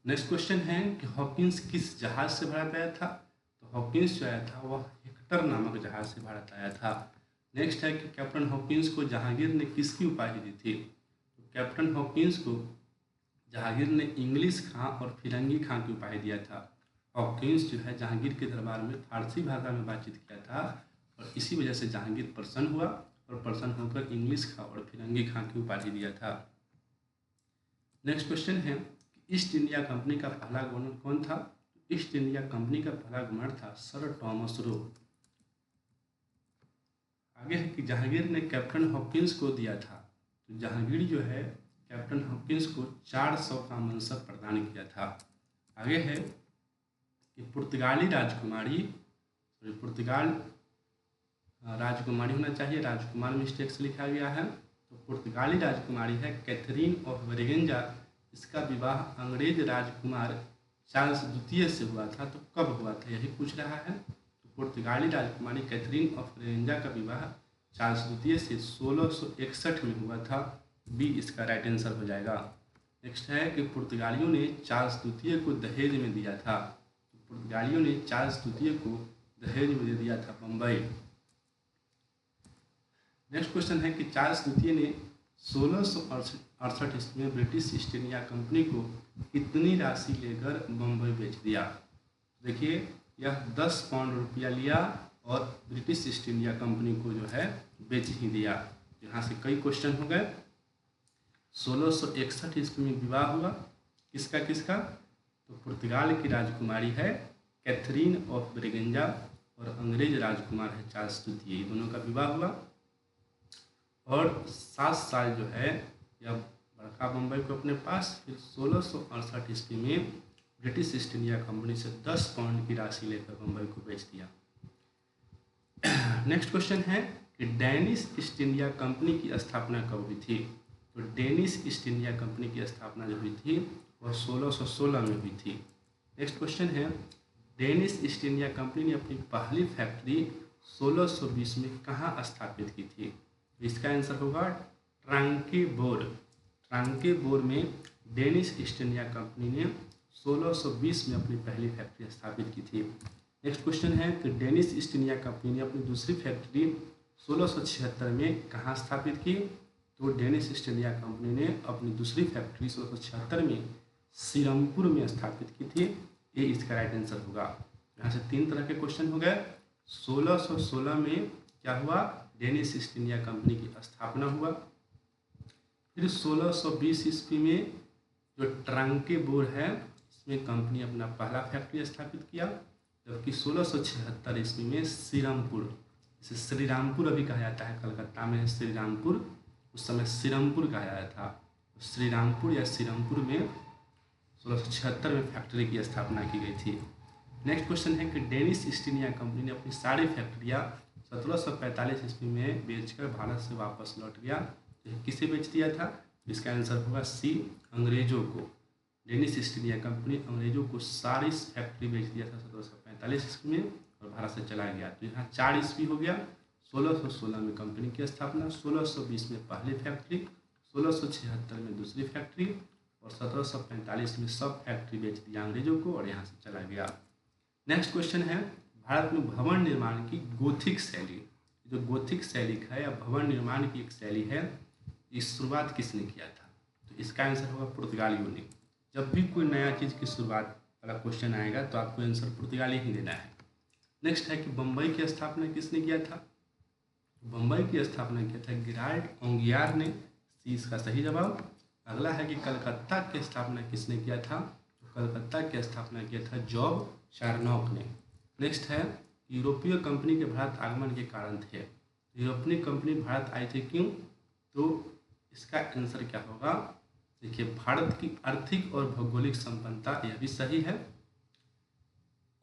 नेक्स्ट क्वेश्चन है कि हॉकिंस किस जहाज से भारत आया था। तो हॉकिंस जो आया था वह हेक्टर नामक जहाज से भारत आया था। नेक्स्ट है कि कैप्टन हॉकिंस को जहांगीर ने किसकी उपाधि दी थी। तो कैप्टन हॉकिंस को जहांगीर ने इंग्लिश खां और फिरंगी खां की उपाधि दिया था। हॉकिंस जो है जहांगीर के दरबार में फारसी भाषा में बातचीत किया था, और इसी वजह से जहांगीर प्रसन्न हुआ और प्रसन्न होकर इंग्लिश खां और फिरंगी खां की उपाधि दिया था। नेक्स्ट क्वेश्चन है कि ईस्ट इंडिया कंपनी का पहला गवर्नर कौन था। ईस्ट इंडिया कंपनी का पहला गवर्नर था सर टॉमस रो। आगे है कि जहांगीर ने कैप्टन हॉकिंस को दिया था। तो जहांगीर जो है कैप्टन हॉकिंस को 400 का मनसब प्रदान किया था। आगे है कि पुर्तगाली राजकुमारी होना चाहिए, राजकुमार मिस्टेक से लिखा गया है। तो पुर्तगाली राजकुमारी है कैथरीन ऑफ ब्रेगेंजा। इसका विवाह अंग्रेज राजकुमार चार्ल्स द्वितीय से हुआ था। तो कब हुआ था, यही पूछ रहा है। तो पुर्तगाली राजकुमारी कैथरीन ऑफ ब्रेगेंजा का विवाह चार्ल्स द्वितीय से 1661 में हुआ था, बी इसका राइट आंसर हो जाएगा। नेक्स्ट है कि पुर्तगालियों ने चार्ल्स द्वितीय को दहेज में दिया था। तो पुर्तगालियों ने चार्ल्स द्वितीय को दहेज में दे दिया था बम्बई। नेक्स्ट क्वेश्चन है कि चार्ल्स द्वितीय ने 1668 ईस्वी में ब्रिटिश ईस्ट इंडिया कंपनी को कितनी राशि लेकर बम्बई बेच दिया। देखिए यह 10 पाउंड रुपया लिया और ब्रिटिश ईस्ट इंडिया कंपनी को जो है बेच ही दिया। यहाँ से कई क्वेश्चन हो गए। 1661 ईस्वी में विवाह हुआ किसका, तो पुर्तगाल की राजकुमारी है कैथरीन ऑफ ब्रेगेंजा और अंग्रेज राजकुमार है चार्ल्स द्वितीय, ये दोनों का विवाह हुआ। और 7 साल जो है यह बड़का बम्बई को अपने पास। फिर 1668 ईस्वी में ब्रिटिश ईस्ट इंडिया कंपनी से 10 पाउंड की राशि लेकर बम्बई को बेच दिया। नेक्स्ट क्वेश्चन है कि डेनिश ईस्ट इंडिया कंपनी की स्थापना कब हुई थी। तो डेनिश ईस्ट इंडिया कंपनी की स्थापना जो हुई थी वह 1616 में हुई थी। नेक्स्ट क्वेश्चन है डेनिश ईस्ट इंडिया कंपनी ने अपनी पहली फैक्ट्री 1620 में कहाँ स्थापित की थी। इसका आंसर होगा ट्रांकेबोर में डेनिश ईस्ट इंडिया कंपनी ने 1620 में अपनी पहली फैक्ट्री स्थापित की थी। नेक्स्ट क्वेश्चन है कि डेनिश ईस्ट इंडिया कंपनी ने अपनी दूसरी फैक्ट्री 1676 में कहाँ स्थापित की। तो डेनिश ईस्ट इंडिया कंपनी ने अपनी दूसरी फैक्ट्री 1676 में सीरमपुर में स्थापित की थी, ये इसका राइट आंसर होगा। यहाँ से 3 तरह के क्वेश्चन हो गए। 1616 में क्या हुआ, डेनिश ईस्ट इंडिया कंपनी की स्थापना हुआ। फिर 1620 ईस्वी में जो ट्रांकेबोर है इसमें कंपनी अपना पहला फैक्ट्री स्थापित किया। जबकि 1676 ईस्वी में सीरमपुर, इसे श्रीरामपुर अभी कहा जाता है, कलकत्ता में है श्रीरामपुर, उस समय सीरमपुर कहा जाता था। श्रीरामपुर या श्रीरामपुर में 1676 में फैक्ट्री की स्थापना की गई थी। नेक्स्ट क्वेश्चन है कि डेनिश ईस्ट इंडिया कंपनी ने अपनी सारी फैक्ट्रियाँ 1745 ईस्वी में बेचकर भारत से वापस लौट गया। तो किसे बेच दिया था? इसका आंसर होगा सी, अंग्रेजों को। डेनिश ईस्ट इंडिया कंपनी अंग्रेजों को सारी फैक्ट्री बेच दिया था 1745 ईस्वी में और भारत से चला गया। तो यहाँ 4 ईस्वी हो गया। 1616 में कंपनी की स्थापना, 1620 में पहली फैक्ट्री, 1676 में दूसरी फैक्ट्री और 1745 में सब फैक्ट्री बेच दिया अंग्रेजों को और यहाँ से चला गया। नेक्स्ट क्वेश्चन है, भारत में भवन निर्माण की गोथिक शैली, जो गोथिक शैली है या भवन निर्माण की एक शैली है, इस शुरुआत किसने किया था? तो इसका आंसर होगा पुर्तगालियों ने। जब भी कोई नया चीज़ की शुरुआत वाला क्वेश्चन आएगा तो आपको आंसर पुर्तगाली ही देना है। नेक्स्ट है कि बम्बई की स्थापना किसने किया था? बम्बई की स्थापना किया था गिराल्ड ओंगियार ने, सी इसका सही जवाब। अगला है कि कलकत्ता की स्थापना किसने किया था? तो कलकत्ता की स्थापना किया था जॉब चार्नॉक ने। नेक्स्ट है यूरोपीय कंपनी के भारत आगमन के कारण थे। यूरोपीय कंपनी भारत आई थी क्यों? तो इसका आंसर क्या होगा? देखिए, भारत की आर्थिक और भौगोलिक संपन्नता, यह भी सही है।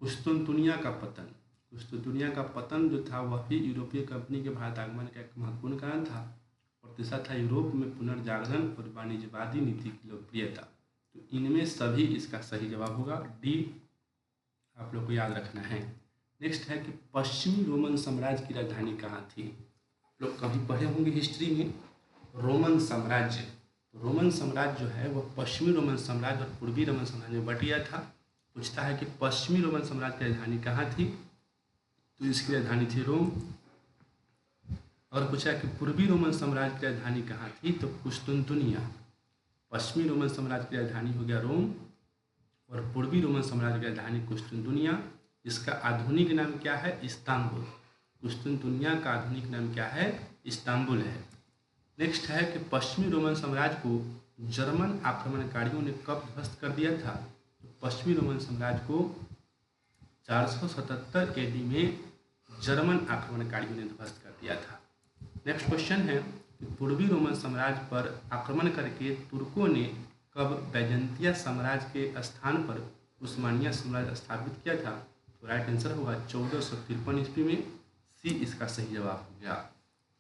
कुस्तुनतुनिया का पतन, कुस्तुनतुनिया का पतन जो था वह भी यूरोपीय कंपनी के भारत आगमन का एक महत्वपूर्ण कारण था। और तीसरा था यूरोप में पुनर्जागरण और वाणिज्यवादी नीति की लोकप्रियता। तो इनमें सभी इसका सही जवाब होगा डी, आप लोग को याद रखना है। नेक्स्ट है कि पश्चिमी रोमन साम्राज्य की राजधानी कहाँ थी? आप लोग कभी पढ़े होंगे हिस्ट्री में रोमन साम्राज्य। तो रोमन साम्राज्य जो है वह पश्चिमी रोमन साम्राज्य और पूर्वी रोमन साम्राज्य में बट गया था। पूछता है कि पश्चिमी रोमन साम्राज्य की राजधानी कहाँ थी? तो इसकी राजधानी थी रोम। और पूछा कि पूर्वी रोमन साम्राज्य की राजधानी कहाँ थी? तो कुस्तुनतुनिया। पश्चिमी रोमन साम्राज्य की राजधानी हो गया रोम और पूर्वी रोमन साम्राज्य की राजधानी कुस्तुनतुनिया। इसका आधुनिक नाम क्या है? इस्तांबुल। कुस्तुनतुनिया का आधुनिक नाम क्या है? इस्तांबुल है। नेक्स्ट है कि पश्चिमी रोमन साम्राज्य को जर्मन आक्रमणकारियों ने कब ध्वस्त कर दिया था? तो पश्चिमी रोमन साम्राज्य को 477 एडी में जर्मन आक्रमणकारियों ने ध्वस्त कर दिया था। नेक्स्ट क्वेश्चन है कि पूर्वी रोमन साम्राज्य पर आक्रमण करके तुर्कों ने कब बैजंतिया साम्राज्य के स्थान पर उस्मानिया साम्राज्य स्थापित किया था? तो राइट आंसर होगा 1453 ईस्वी में, सी इसका सही जवाब हो गया।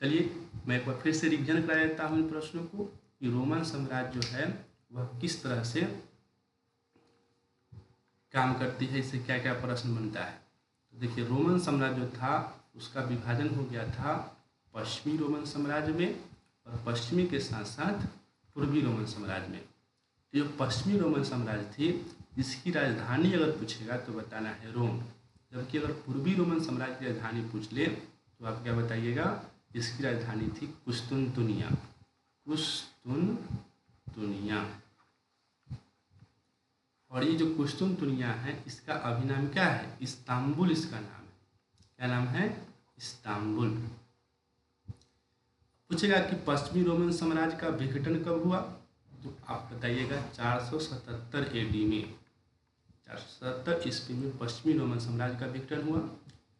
चलिए मैं एक बार फिर से रिवीजन करा देता हूँ इन प्रश्नों को कि रोमन साम्राज्य जो है वह किस तरह से काम करती है, इससे क्या क्या प्रश्न बनता है। तो देखिए, रोमन साम्राज्य जो था उसका विभाजन हो गया था पश्चिमी रोमन साम्राज्य में और पश्चिमी के साथ साथ पूर्वी रोमन साम्राज्य में। जो पश्चिमी रोमन साम्राज्य थी इसकी राजधानी अगर पूछेगा तो बताना है रोम, जबकि अगर पूर्वी रोमन साम्राज्य की राजधानी पूछ ले तो आप क्या बताइएगा? इसकी राजधानी थी कुस्तुनतुनिया। कुस्तुनतुनिया। और ये जो कुस्तुनतुनिया है इसका अभिनाम क्या है? इस्तांबुल इसका नाम है। क्या नाम है? इस्तांबुल। पूछेगा कि पश्चिमी रोमन साम्राज्य का विघटन कब हुआ? तो आप बताइएगा 477 एडी में। 477 ईस्वी में पश्चिमी रोमन साम्राज्य का विघटन हुआ।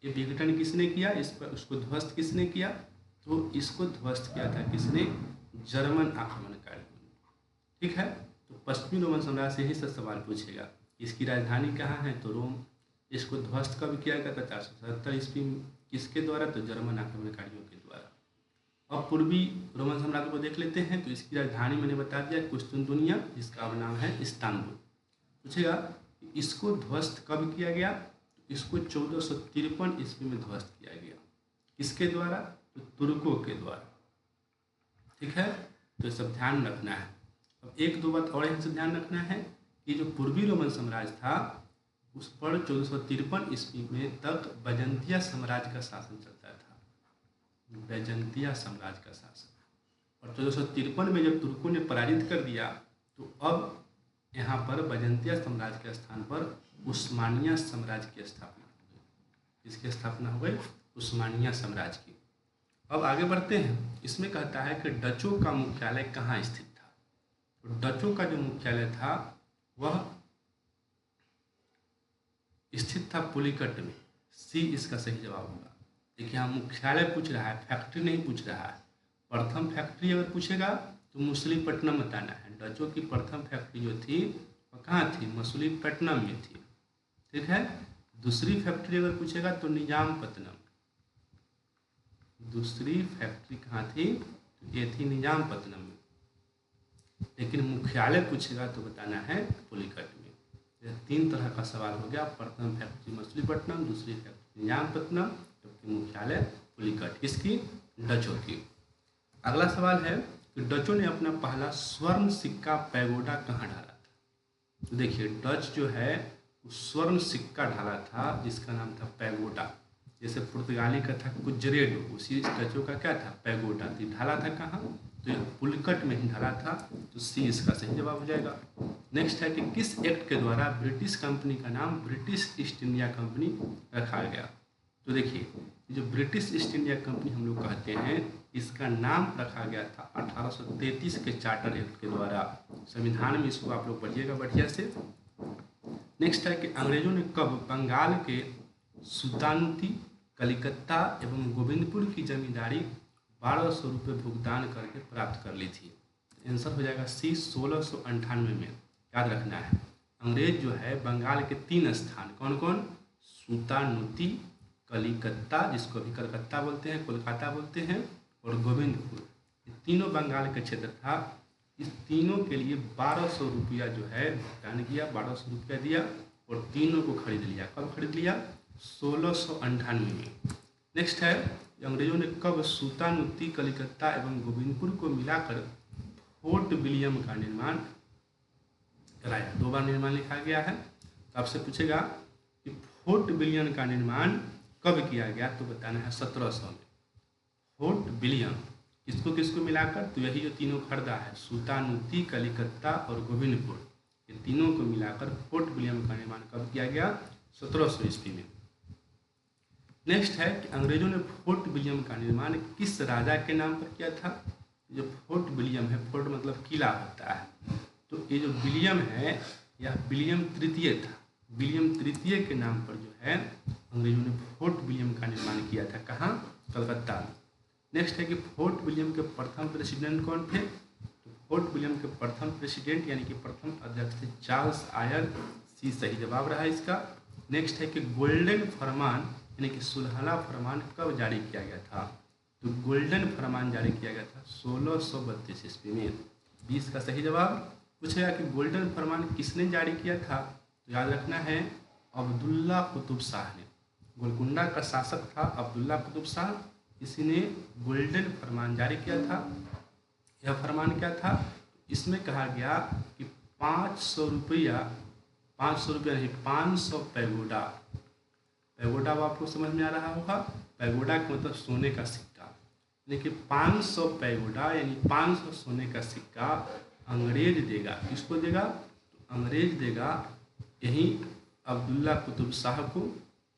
ये विघटन किसने किया? इस पर उसको ध्वस्त किसने किया? तो इसको ध्वस्त किया था किसने? जर्मन आक्रमणकारियों ने। ठीक है, तो पश्चिमी रोमन साम्राज्य से ही सब सवाल पूछेगा। इसकी राजधानी कहाँ है? तो रोम। इसको ध्वस्त कब किया गया था? 477 ईस्वी में। किसके द्वारा? तो जर्मन आक्रमणकारियों के द्वारा। अब पूर्वी रोमन साम्राज्य को देख लेते हैं। तो इसकी राजधानी मैंने बता दिया कुस्तुनतुनिया, जिसका अब नाम है इस्तांबुल। पूछेगा इसको ध्वस्त कब किया गया? तो इसको 1453 ईस्वी में ध्वस्त किया गया। किसके द्वारा? तो तुर्कों के द्वारा। ठीक है, तो ये सब ध्यान रखना है। अब एक दो बात और यहाँ से ध्यान रखना है कि जो पूर्वी रोमन साम्राज्य था उस पर 1453 ईस्वी में तक बैजंतिया साम्राज्य का शासन चलता था। बैजंतिया साम्राज्य का शासन। और 1453 में जब तुर्कों ने पराजित कर दिया तो अब यहाँ पर बैजंतिया साम्राज्य के स्थान पर उस्मानिया साम्राज्य की स्थापना हो गई। इसकी स्थापना हो गई उस्मानिया साम्राज्य की। अब आगे बढ़ते हैं। इसमें कहता है कि डचों का मुख्यालय कहाँ स्थित था? तो डचों का जो मुख्यालय था वह स्थित था पुलिकट में। सी इसका सही जवाब होगा। देखिए, यहाँ मुख्यालय पूछ रहा है, फैक्ट्री नहीं पूछ रहा है। प्रथम फैक्ट्री अगर पूछेगा तो मछलीपट्टनम बताना है। डचों की प्रथम फैक्ट्री जो थी वो कहाँ थी? मछलीपट्टनम में थी। ठीक है। दूसरी फैक्ट्री अगर पूछेगा तो निजामपट्टनम। दूसरी फैक्ट्री कहाँ थी? तो ये थी निजामपट्टनम में। लेकिन मुख्यालय पूछेगा तो बताना है पुलिकट में। यह 3 तरह का सवाल हो गया। प्रथम फैक्ट्री मछलीपट्टनम, दूसरी फैक्ट्री निजामपट्टनम, जबकि मुख्यालय पुलिकट। किसकी? डचों की। अगला सवाल है कि डचों ने अपना पहला स्वर्ण सिक्का पैगोडा कहाँ डाला था? तो देखिए, डच जो है स्वर्ण सिक्का ढाला था जिसका नाम था पैगोडा। जैसे पुर्तगाली का था कुजरेडो, उसी डचों का क्या था? पैगोडा। तो ढाला था कहाँ? तो ये पुलिकट में ही ढाला था। तो सी इसका सही जवाब हो जाएगा। नेक्स्ट है कि किस एक्ट के द्वारा ब्रिटिश कंपनी का नाम ब्रिटिश ईस्ट इंडिया कंपनी रखा गया? तो देखिए, जो ब्रिटिश ईस्ट इंडिया कंपनी हम लोग कहते हैं, इसका नाम रखा गया था 1833 के चार्टर एक्ट के द्वारा। संविधान में इसको आप लोग पढ़िएगा बढ़िया से। नेक्स्ट है कि अंग्रेजों ने कब बंगाल के सुल्तानुती, कलिकत्ता एवं गोविंदपुर की जमींदारी 1200 रुपये भुगतान करके प्राप्त कर ली थी? आंसर हो जाएगा सी 1698 में। याद रखना है, अंग्रेज जो है बंगाल के 3 स्थान, कौन कौन? सुल्तानुती, कलिकत्ता जिसको अभी कलकत्ता बोलते हैं, कोलकाता बोलते हैं, और गोविंदपुर, ये तीनों बंगाल का क्षेत्र था। इस तीनों के लिए 1200 रुपया जो है भुगतान किया, 1200 रुपया दिया और तीनों को खरीद लिया। कब खरीद लिया? 1698 में। नेक्स्ट है, अंग्रेजों ने कब सुल्तानुती, कलिकत्ता एवं गोविंदपुर को मिलाकर फोर्ट विलियम का निर्माण कराया? 2 बार निर्माण लिखा गया है। तो आपसे पूछेगा कि फोर्ट विलियम का निर्माण कब किया गया? तो बताना है 1700 में। फोर्ट विलियम किसको किसको मिलाकर? तो यही जो तीनों खरीदा है, सुल्तानुती, कलिकत्ता और गोविंदपुर, ये तीनों को मिलाकर फोर्ट विलियम का निर्माण कब किया गया? 1700 ईस्वी में। नेक्स्ट है कि अंग्रेजों ने फोर्ट विलियम का निर्माण किस राजा के नाम पर किया था? जो फोर्ट विलियम है, फोर्ट मतलब किला होता है, तो ये जो विलियम है यह विलियम तृतीय था। विलियम तृतीय के नाम पर जो है अंग्रेजों ने फोर्ट विलियम का निर्माण किया था। कहाँ? कलकत्ता में। नेक्स्ट है कि फोर्ट विलियम के प्रथम प्रेसिडेंट कौन थे? तो फोर्ट विलियम के प्रथम प्रेसिडेंट यानी कि प्रथम अध्यक्ष थे चार्ल्स आयर। सी सही जवाब रहा इसका। नेक्स्ट है कि गोल्डन फरमान यानी कि सुलहना फरमान कब जारी किया गया था? तो गोल्डन फरमान जारी किया गया था 1632 ईस्वी में। 20 का सही जवाब। पूछेगा कि गोल्डन फरमान किसने जारी किया था? तो याद रखना है अब्दुल्ला कुतुब शाह ने। गोलकुंडा का शासक था अब्दुल्ला कुतुब शाह, इसी ने गोल्डन फरमान जारी किया था। यह फरमान क्या था? इसमें कहा गया कि 500 रुपया नहीं, 500 पैगोडा। पैगोडा वो आपको समझ में आ रहा होगा। पैगोडा का मतलब सोने का सिक्का, लेकिन 500 पैगोडा यानी 500 सोने का सिक्का अंग्रेज देगा। किसको देगा? तो अंग्रेज देगा यही अब्दुल्ला कुतुब शाह को।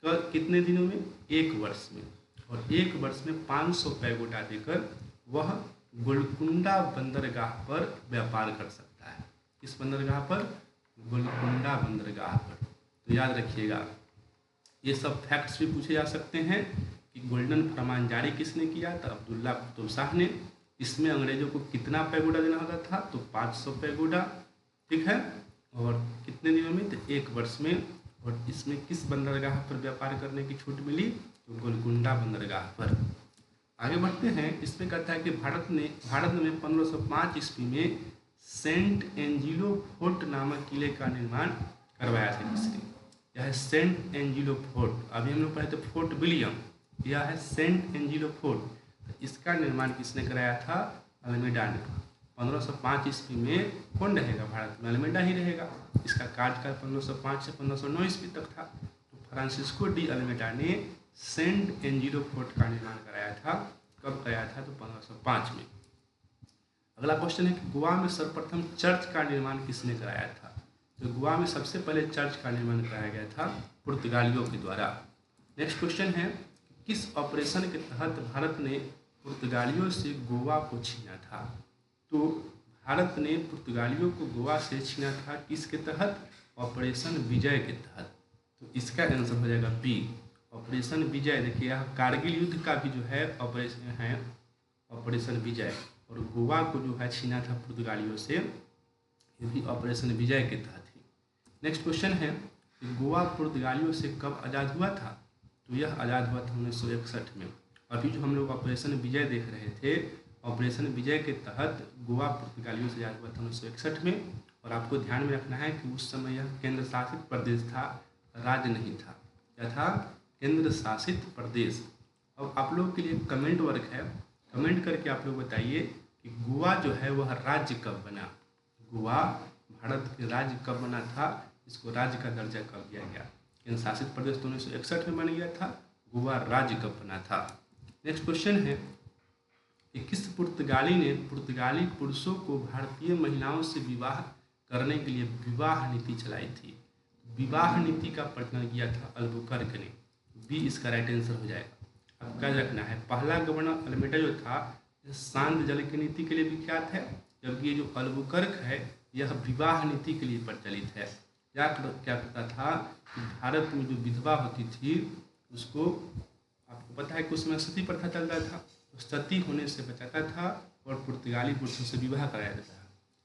कितने दिनों में? 1 वर्ष में। और 1 वर्ष में 500 पैगोडा देकर वह गोलकुंडा बंदरगाह पर व्यापार कर सकता है। किस बंदरगाह पर? गोलकुंडा बंदरगाह पर। तो याद रखिएगा, ये सब फैक्ट्स भी पूछे जा सकते हैं कि गोल्डन फरमान जारी किसने किया? तो अब्दुल्ला कुतुब शाह ने। इसमें अंग्रेजों को कितना पैगोडा देना होता था? तो 500 पैगोडा। ठीक है। और कितने दिनों में? तो 1 वर्ष में। और इसमें किस बंदरगाह पर व्यापार करने की छूट मिली? तो गोलकुंडा बंदरगाह पर। आगे बढ़ते हैं। इसमें कहता है कि भारत में 1505 ईस्वी में सेंट एंजिलो फोर्ट नामक किले का निर्माण करवाया था किसने? यह है सेंट एंजिलो फोर्ट। अभी हम लोग पढ़े थे फोर्ट विलियम, यह है सेंट एंजिलो फोर्ट। इसका निर्माण किसने कराया था? अल्मेडा ने। 1505 ईस्वी में कौन रहेगा भारत में? अल्मेडा ही रहेगा। इसका कार्यकाल 1505 से 1509 ईस्वी तक था। तो फ्रांसिस्को डी अल्मेडा ने सेंट एंजिलो फोर्ट का निर्माण कराया था। कब कराया था? तो 1505 में। अगला क्वेश्चन है कि गोवा में सर्वप्रथम चर्च का निर्माण किसने कराया था? तो गोवा में सबसे पहले चर्च का निर्माण कराया गया था पुर्तगालियों के द्वारा। नेक्स्ट क्वेश्चन है, किस ऑपरेशन के तहत भारत ने पुर्तगालियों से गोवा को छीना था? तो भारत ने पुर्तगालियों को गोवा से छीना था किसके तहत? ऑपरेशन विजय के तहत। तो इसका आंसर हो जाएगा बी, ऑपरेशन विजय। देखिए यह कारगिल युद्ध का भी जो है ऑपरेशन विजय। और गोवा को जो है छीना था पुर्तगालियों से, ये भी ऑपरेशन विजय के तहत ही। नेक्स्ट क्वेश्चन है कि गोवा पुर्तगालियों से कब आज़ाद हुआ था? तो यह आज़ाद हुआ था 1961 में। अभी जो हम लोग ऑपरेशन विजय देख रहे थे, ऑपरेशन विजय के तहत गोवा पुर्तगालियों से आज़ाद हुआ था 1961 में। और आपको ध्यान में रखना है कि उस समय यह केंद्र शासित प्रदेश था, राज्य नहीं था। क्या था? केंद्र शासित प्रदेश। अब आप लोगों के लिए कमेंट वर्क है, कमेंट करके आप लोग बताइए कि गोवा जो है वह राज्य कब बना? गोवा भारत के राज्य कब बना था? इसको राज्य का दर्जा कब दिया गया? केंद्र शासित प्रदेश तो 1961 में बन गया था, गोवा राज्य कब बना था? नेक्स्ट क्वेश्चन है कि किस पुर्तगाली ने पुर्तगाली पुरुषों को भारतीय महिलाओं से विवाह करने के लिए विवाह नीति चलाई थी? विवाह नीति का प्रचलन किया था अल्बुकर्क ने। बी इसका राइट आंसर हो जाएगा। अब क्या रखना है, पहला गवर्नर अल्मेडा जो था शांत जल की नीति के लिए विख्यात है, जबकि ये जो अल्बुकर्क है यह विवाह नीति के लिए प्रचलित है। क्या कहता था कि भारत में जो विधवा होती थी उसको, आपको पता है कि उसमें सती प्रथा चलता था, तो सती होने से बचाता था और पुर्तगाली पुरुषों से विवाह कराया जाता था।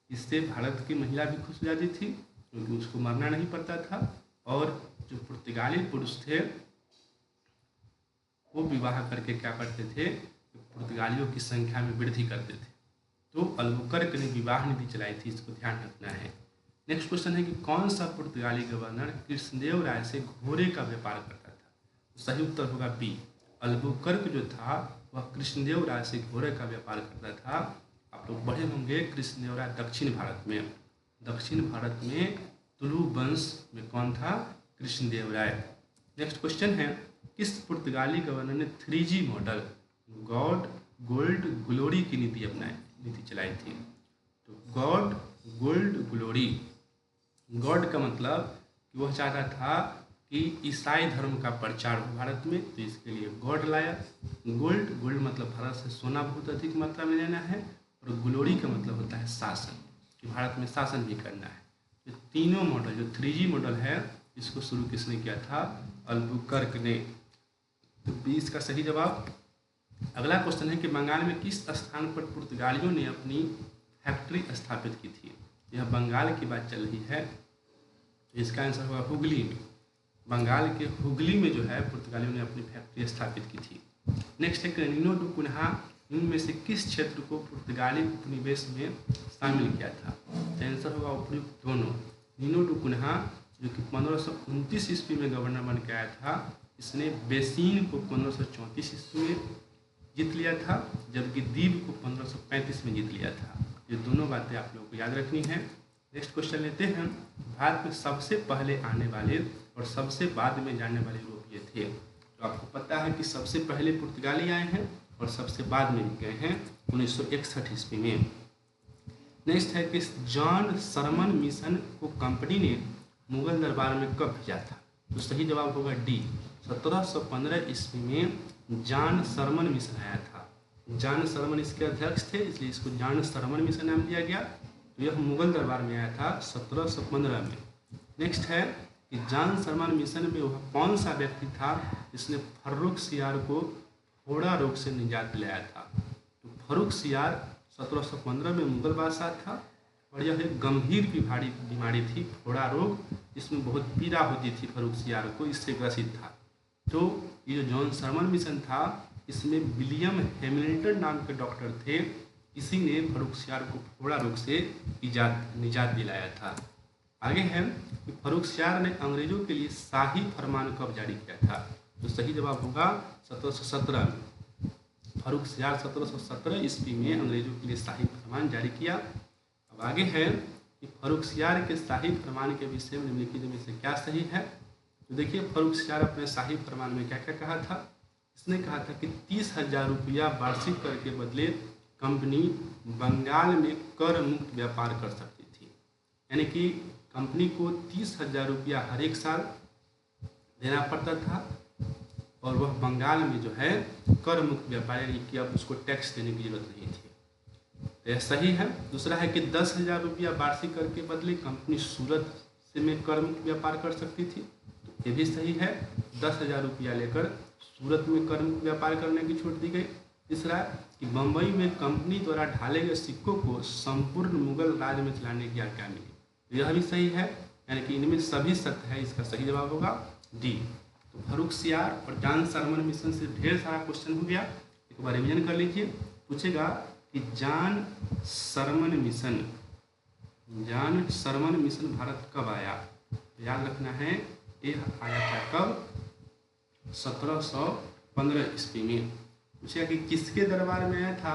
इससे भारत की महिला भी खुश हो जाती थी क्योंकि उसको मरना नहीं पड़ता था, और जो पुर्तगाली पुरुष थे वो विवाह करके क्या करते थे, पुर्तगालियों की संख्या में वृद्धि करते थे। तो अल्बुकर्क ने विवाह नीति चलाई थी, इसको ध्यान रखना है। नेक्स्ट क्वेश्चन है कि कौन सा पुर्तगाली गवर्नर कृष्णदेव राय से घोड़े का व्यापार करता था? तो सही उत्तर होगा बी। अल्बुकर्क जो था वह कृष्णदेव राय से घोड़े का व्यापार करता था। आप लोग पढ़े होंगे कृष्णदेव राय दक्षिण भारत में तुलु वंश में कौन था? कृष्णदेव राय। नेक्स्ट क्वेश्चन है किस पुर्तगाली गवर्नर ने 3G model God gold glory की नीति चलाई थी? तो गॉड गोल्ड ग्लोरी, गॉड का मतलब कि वह चाहता था कि ईसाई धर्म का प्रचार हो भारत में, तो इसके लिए गॉड लाया। गोल्ड मतलब भारत से सोना बहुत अधिक मात्रा में लेना है, और ग्लोरी का मतलब होता है शासन, कि भारत में शासन भी करना है। ये तीनों मॉडल, जो 3G मॉडल है, इसको शुरू किसने किया था? अल्बुकर्क ने। तो बी इसका सही जवाब। अगला क्वेश्चन है कि बंगाल में किस स्थान पर पुर्तगालियों ने अपनी फैक्ट्री स्थापित की थी? यह बंगाल की बात चल रही है, तो इसका आंसर होगा हुगली में। बंगाल के हुगली में जो है पुर्तगालियों ने अपनी फैक्ट्री स्थापित की थी। नेक्स्ट है नीनो डू कुन्हा इनमें से किस क्षेत्र को पुर्तगाली उपनिवेश में शामिल किया था? तो आंसर होगा उपयुक्त दोनों। नीनो डू कुन्हा जो कि 1529 ईस्वी में गवर्नर बन के आया था, इसने बेसीन को 1534 ईस्वी में जीत लिया था, जबकि दीव को 1535 में जीत लिया था। ये दोनों बातें आप लोगों को याद रखनी है। नेक्स्ट क्वेश्चन लेते हैं। भारत में सबसे पहले आने वाले और सबसे बाद में जाने वाले यूरोपीय थे? तो आपको पता है कि सबसे पहले पुर्तगाली आए हैं और सबसे बाद में गए हैं 1961 ईस्वी में। नेक्स्ट है कि जॉन सरमन मिशन को कंपनी ने मुगल दरबार में कब भेजा था? तो सही जवाब होगा डी। 1715 ईस्वी में जॉन सरमन मिशन आया था। जॉन सरमन इसके अध्यक्ष थे, इसलिए इसको जॉन सरमन मिशन नाम दिया गया। तो यह मुगल दरबार में आया था 1715 में। नेक्स्ट है कि जॉन सरमन मिशन में वह कौन सा व्यक्ति था जिसने फर्रुखसियार को फोड़ा रोग से निजात दिलाया था? तो फर्रुखसियार 1715 में मुगल बादशाह था, और यह एक गंभीर बीमारी थी, फोड़ा रोग, जिसमें बहुत पीड़ा होती थी फर्रुखसियार को, इससे ग्रसित था। तो ये जो जॉन सरमन मिशन था, इसमें विलियम हैमिल्टन नाम के डॉक्टर थे, इसी ने फर्रुखसियार को फोड़ा रोग से निजात दिलाया था। आगे है कि फर्रुखसियार ने अंग्रेजों के लिए शाही फरमान कब जारी किया था? तो सही जवाब होगा 1717 में। फर्रुखसियार 1717 ईस्वी में अंग्रेजों के लिए शाही फरमान जारी किया। अब आगे है कि फर्रुखसियार के शाही फरमान के विषय में निम्नलिखित में से क्या सही है? तो देखिए, फर्रुखसियार अपने शाही फरमान में क्या क्या कहा था? इसने कहा था कि 30,000 रुपया वार्षिक कर के बदले कंपनी बंगाल में कर मुक्त व्यापार कर सकती थी। यानी कि कंपनी को 30,000 रुपया हर एक साल देना पड़ता था, और वह बंगाल में जो है कर मुक्त व्यापार, यानी कि अब उसको टैक्स देने की जरूरत नहीं थी। तो यह सही है। दूसरा है कि 10,000 रुपया वार्षिक कर के बदले कंपनी सूरत से में कर मुक्त व्यापार कर सकती थी। तो ये भी सही है, 10,000 रुपया लेकर सूरत में कर मुक्त व्यापार करने की छूट दी गई। तीसरा कि बम्बई में कंपनी द्वारा ढाले गए सिक्कों को संपूर्ण मुगल राज में चलाने की आज्ञा मिली। यह भी सही है, यानी कि इनमें सभी सत्य है। इसका सही जवाब होगा डी। तो फर्रुख सियार और जॉन सरमन मिशन से ढेर सारा क्वेश्चन हो गया, एक बार रिवीजन कर लीजिए। पूछेगा कि जॉन सरमन मिशन भारत कब आया? तो याद रखना है ये आया था कब? 1715 ईस्वी में। पूछेगा कि किसके दरबार में आया था?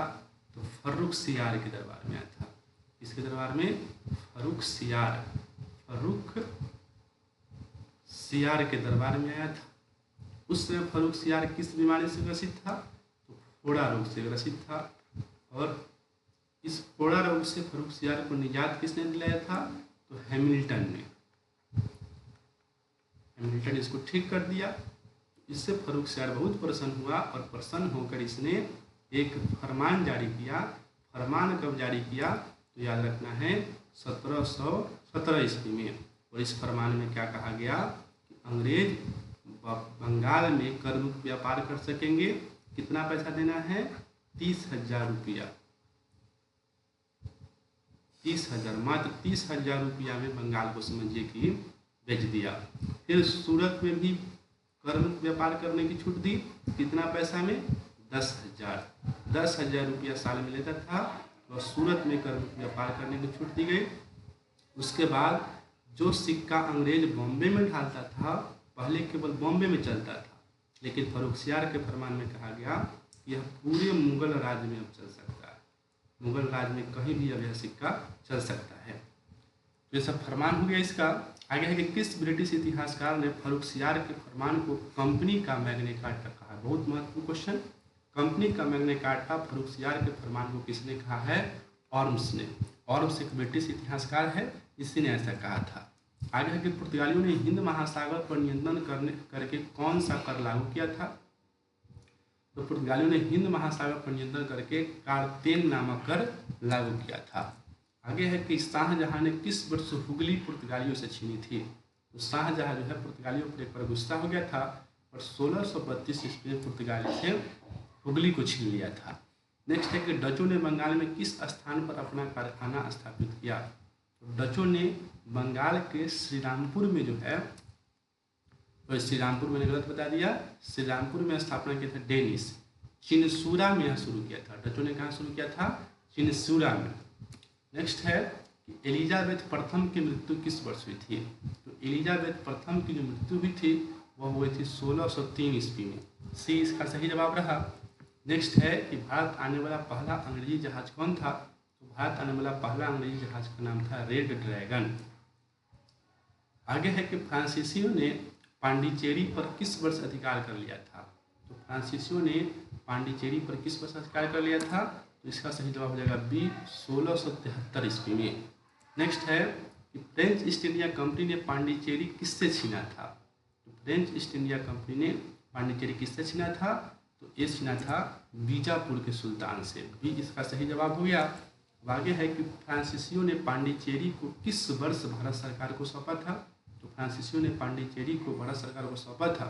तो फर्रुख सियार के दरबार में आया था। किसके दरबार में? फर्रुख सियार के दरबार में आया था। उस समय फर्रुख सियार किस बीमारी से ग्रसित था? तो फोड़ा रोग से ग्रसित था। और इस फोड़ा रोग से फर्रुख सियार को निजात किसने दिलाया था? तो हैमिल्टन ने। हैमिल्टन इसको ठीक कर दिया। इससे फर्रुख सियार बहुत प्रसन्न हुआ और प्रसन्न होकर इसने एक फरमान जारी किया। फरमान कब जारी किया? तो याद रखना है 1717 ईस्वी में। और इस फरमान में क्या कहा गया कि अंग्रेज बंगाल में कर मुक्त व्यापार कर सकेंगे। कितना पैसा देना है? 30,000 रुपया। 30,000, मात्र 30,000 रुपया में बंगाल को समझिए कि बेच दिया। फिर सूरत में भी कर मुक्त व्यापार करने की छूट दी। कितना पैसा में? 10,000 रुपया साल में लेता था और सूरत में कर मुक्त व्यापार करने की छूट दी गई। उसके बाद जो सिक्का अंग्रेज बॉम्बे में ढालता था, पहले केवल बॉम्बे में चलता था, लेकिन फर्रुख सियार के फरमान में कहा गया यह पूरे मुगल राज्य में अब चल सकता है। मुगल राज्य में कहीं भी अब यह सिक्का चल सकता है। तो ये सब फरमान हो गया इसका। आगे है कि किस ब्रिटिश इतिहासकार ने फर्रुख सियार के फरमान को कंपनी का मैग्ना कार्टा कहा? बहुत महत्वपूर्ण क्वेश्चन। कंपनी का मैग्ना कार्टा फर्रुख सियार के फरमान को किसने कहा है? ऑर्म्स ने। ऑर्म्स एक ब्रिटिश इतिहासकार है, इसी ने ऐसा कहा था। आगे है कि पुर्तगालियों ने हिंद महासागर पर नियंत्रण करके कौन सा कर लागू किया था? तो पुर्तगालियों ने हिंद महासागर पर नियंत्रण करके कार्तेन नामक कर लागू किया था। आगे है कि शाहजहां ने किस वर्ष हुगली पुर्तगालियों से छीनी थी? तो शाहजहां जो है पुर्तगालियों पर एक बार गुस्सा हो गया था और 1632 ईस्वी में पुर्तगाली से हुगली को छीन लिया था। नेक्स्ट है कि डचों ने बंगाल में किस स्थान पर अपना कारखाना स्थापित किया? तो डचों ने बंगाल के श्रीरामपुर में जो है, तो श्रीरामपुर मैंने गलत बता दिया, श्रीरामपुर में स्थापना किया था डेनिस। चिनसूरा में यह शुरू किया था। डचों ने कहाँ शुरू किया था? चिनसूरा में। नेक्स्ट है कि एलिजाबेथ प्रथम की मृत्यु किस वर्ष हुई थी? तो एलिजाबेथ प्रथम की जो मृत्यु हुई थी वह हुई थी 1603 ईस्वी में। सी इसका सही जवाब रहा। नेक्स्ट है कि भारत आने वाला पहला अंग्रेजी जहाज कौन था? तो भारत आने वाला पहला अंग्रेजी जहाज का नाम था रेड ड्रैगन। आगे है कि फ्रांसीसियों ने पांडिचेरी पर किस वर्ष अधिकार कर लिया था? तो फ्रांसीसियों ने पांडिचेरी पर किस वर्ष अधिकार कर लिया था? तो इसका सही जवाब हो जाएगा बी, 1673 ईस्वी में। नेक्स्ट है कि फ्रेंच ईस्ट इंडिया कंपनी ने पांडिचेरी किससे छीना था? तो फ्रेंच ईस्ट इंडिया कंपनी ने पांडिचेरी किससे छीना था? तो ये छीना था बीजापुर के सुल्तान से। बी इसका सही जवाब हो गया। अब आगे है कि फ्रांसीसियों ने पांडिचेरी को किस वर्ष भारत सरकार को सौंपा था? तो फ्रांसीसियों ने पांडिचेरी को भारत सरकार को सौंपा था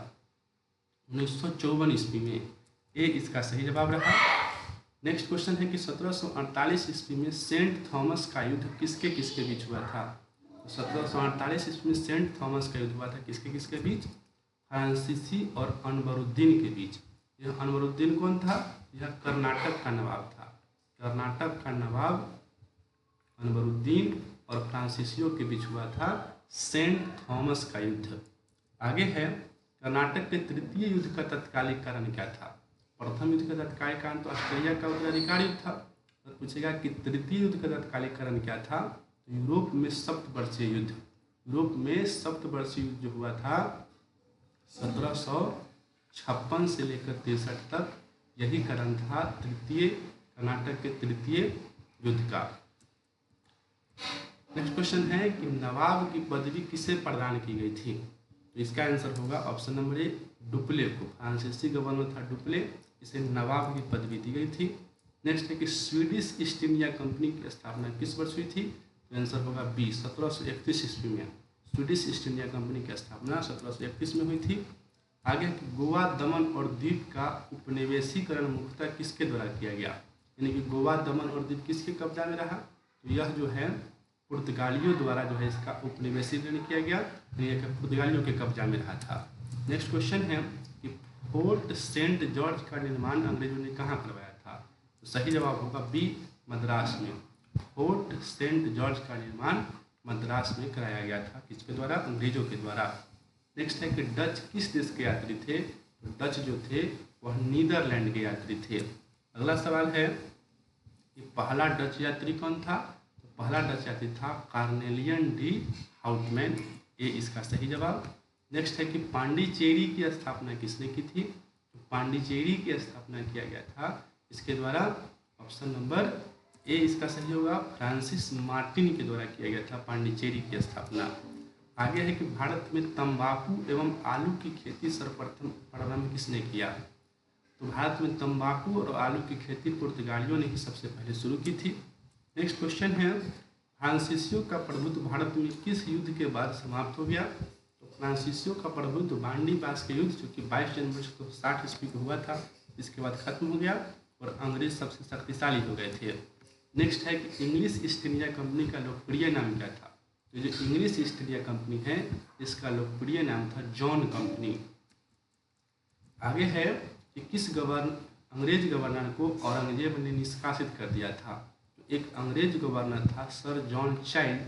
1954 ईस्वी में। ए इसका सही जवाब रहा। नेक्स्ट क्वेश्चन है कि 1748 ईस्वी में सेंट थॉमस का युद्ध किसके किसके बीच हुआ था? तो 1748 ईस्वी में सेंट थॉमस का युद्ध हुआ था किसके किसके बीच? फ्रांसीसी और अनवरुद्दीन के बीच। यह अनवरुद्दीन कौन था? यह कर्नाटक का नवाब था। कर्नाटक का नवाब अनवरुद्दीन और फ्रांसीसियों के बीच हुआ था सेंट थॉमस का युद्ध। आगे है कर्नाटक के तृतीय युद्ध का तत्कालिक कारण क्या था? प्रथम युद्ध का तत्कालिक कारण तो ऑस्ट्रेलिया का उत्तराधिकार युद्ध था। तो पूछेगा कि तृतीय युद्ध का तत्कालिक कारण क्या था? तो यूरोप में सप्तवर्षीय युद्ध। यूरोप में सप्तवर्षीय युद्ध जो हुआ था 1756 से लेकर 63 तक, यही कारण था तृतीय कर्नाटक के तृतीय युद्ध का। नेक्स्ट क्वेश्चन है कि नवाब की पदवी किसे प्रदान की गई थी? तो इसका आंसर होगा ऑप्शन नंबर ए, डुप्ले को। फ्रांसीसी गवर्नर था डुप्ले, इसे नवाब की पदवी दी गई थी। नेक्स्ट है कि स्वीडिश ईस्ट इंडिया कंपनी की स्थापना किस वर्ष हुई थी? तो आंसर होगा बी, 1731 ईस्वी में। स्वीडिश ईस्ट इंडिया कंपनी की स्थापना 1731 में हुई थी। आगे कि गोवा, दमन और द्वीप का उपनिवेशीकरण मुख्यतः किसके द्वारा किया गया, यानी कि गोवा, दमन और द्वीप किसके कब्जा में रहा, तो यह जो है पुर्तगालियों द्वारा जो है इसका उपनिवेशीकरण किया गया, यह पुर्तगालियों के कब्जा में रहा था। नेक्स्ट क्वेश्चन है कि फोर्ट सेंट जॉर्ज का निर्माण अंग्रेजों ने कहाँ करवाया था, तो सही जवाब होगा बी, मद्रास में। फोर्ट सेंट जॉर्ज का निर्माण मद्रास में कराया गया था, किसके द्वारा, अंग्रेजों के द्वारा। नेक्स्ट है कि डच किस देश के यात्री थे, तो डच जो थे वह नीदरलैंड के यात्री थे। अगला सवाल है कि पहला डच यात्री कौन था, तो पहला डच यात्री था कार्नेलियन डी हाउटमैन, ये इसका सही जवाब। नेक्स्ट है कि पांडिचेरी की स्थापना किसने की थी, तो पांडिचेरी की स्थापना किया गया था इसके द्वारा, ऑप्शन नंबर ए इसका सही होगा, फ्रांसिस मार्टिन के द्वारा किया गया था पांडिचेरी की स्थापना। आगे है कि भारत में तंबाकू एवं आलू की खेती सर्वप्रथम प्रारंभ किसने किया, तो भारत में तंबाकू और आलू की खेती पुर्तगालियों ने ही सबसे पहले शुरू की थी। नेक्स्ट क्वेश्चन है फ्रांसीसियों का प्रभुत्व भारत में किस युद्ध के बाद समाप्त हो गया, तो फ्रांसीसियों का प्रभुत्व बांडी पास के युद्ध जो कि 22 जनवरी 1960 ईस्वी को हुआ था, इसके बाद खत्म हो गया और अंग्रेज सबसे शक्तिशाली हो गए थे। नेक्स्ट है कि इंग्लिश ईस्ट इंडिया कंपनी का लोकप्रिय नाम क्या था, तो जो इंग्लिश ईस्ट इंडिया कंपनी है इसका लोकप्रिय नाम था जॉन कंपनी। आगे है कि किस अंग्रेज गवर्नर को औरंगजेब ने निष्कासित कर दिया था, तो एक अंग्रेज गवर्नर था सर जॉन चाइल्ड,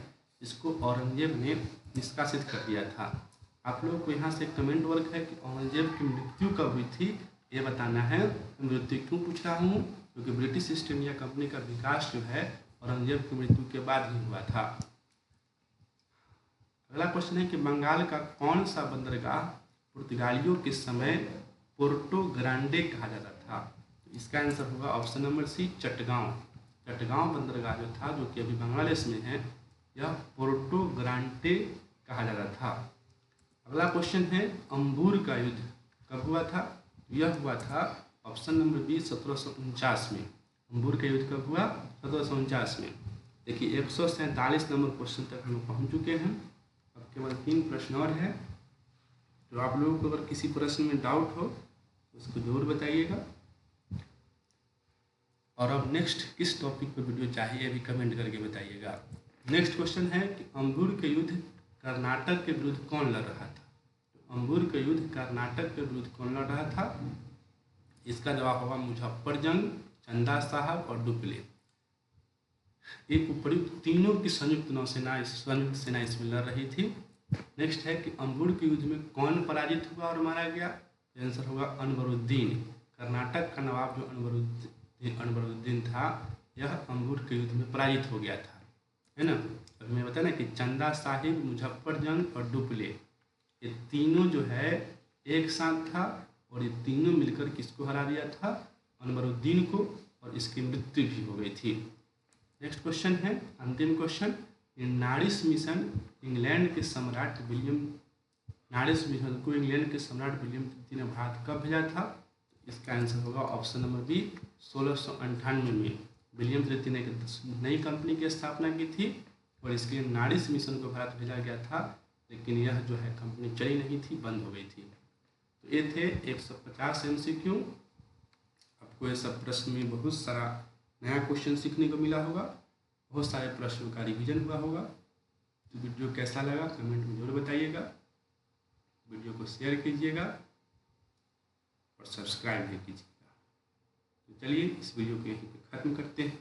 जिसको औरंगजेब ने निष्कासित कर दिया था। आप लोगों को यहाँ से कमेंट वर्क है कि औरंगजेब की मृत्यु कब हुई थी, ये बताना है। मृत्यु क्यों पूछ रहा हूँ, क्योंकि ब्रिटिश ईस्ट इंडिया कंपनी का विकास जो है औरंगजेब की मृत्यु के बाद ही हुआ था। अगला क्वेश्चन है कि बंगाल का कौन सा बंदरगाह पुर्तगालियों के समय पोर्टो ग्रांडे कहा जाता था, तो इसका आंसर होगा option number C, Chittagong. Chittagong बंदरगाह जो था, जो कि अभी बांग्लादेश में है, यह पोर्टो ग्रांडे कहा जाता था। अगला क्वेश्चन है अंबूर का युद्ध कब हुआ था, यह हुआ था ऑप्शन नंबर बी 1749 में। अंबूर का युद्ध कब हुआ, 1749 में। देखिए 147 नंबर क्वेश्चन तक हम लोग पहुँच चुके हैं, अब केवल 3 प्रश्न और है। तो आप लोगों को अगर किसी प्रश्न में डाउट हो तो उसको जरूर बताइएगा, और अब नेक्स्ट किस टॉपिक पर वीडियो चाहिए अभी कमेंट करके बताइएगा। नेक्स्ट क्वेश्चन है कि अंबूर के युद्ध कर्नाटक के विरुद्ध कौन लड़ रहा था, तो अंबूर के युद्ध कर्नाटक के विरुद्ध कौन लड़ रहा था, इसका जवाब होगा मुजफ्फरजंग, चंदा साहब और डुप्ले। एक उपयुक्त तीनों की संयुक्त सेना इसमें लड़ रही थी। नेक्स्ट है कि अंबूर के युद्ध में कौन पराजित हुआ और मारा गया, आंसर होगा अनवरुद्दीन। कर्नाटक का नवाब जो अनवरुद्दीन था, यह अंबूर के युद्ध में पराजित हो गया था, है ना। अब मैं बताया ना कि चंदा साहिब, मुजफ्फरजंग और डुप्ले, ये तीनों जो है एक साथ था और ये तीनों मिलकर किसको हरा दिया था, अनवरुद्दीन को, और इसकी मृत्यु भी हो गई थी। नेक्स्ट क्वेश्चन है अंतिम क्वेश्चन, नारिस मिशन इंग्लैंड के सम्राट विलियम तृतीय ने भारत कब भेजा था, इसका आंसर होगा ऑप्शन नंबर बी 1698 में। विलियम तृतीय ने नई कंपनी की स्थापना की थी और इसके लिए नारिस मिशन को भारत भेजा गया था, लेकिन यह जो है कंपनी चली नहीं थी, बंद हो गई थी। तो ये थे 150 MCQ। आपको ये सब प्रश्न में बहुत सारा नया क्वेश्चन सीखने को मिला होगा, बहुत सारे प्रश्नों का रिवीजन हुआ होगा। तो वीडियो कैसा लगा कमेंट में जरूर बताइएगा, वीडियो को शेयर कीजिएगा और सब्सक्राइब भी कीजिएगा। तो चलिए इस वीडियो को यहीं पे ख़त्म करते हैं।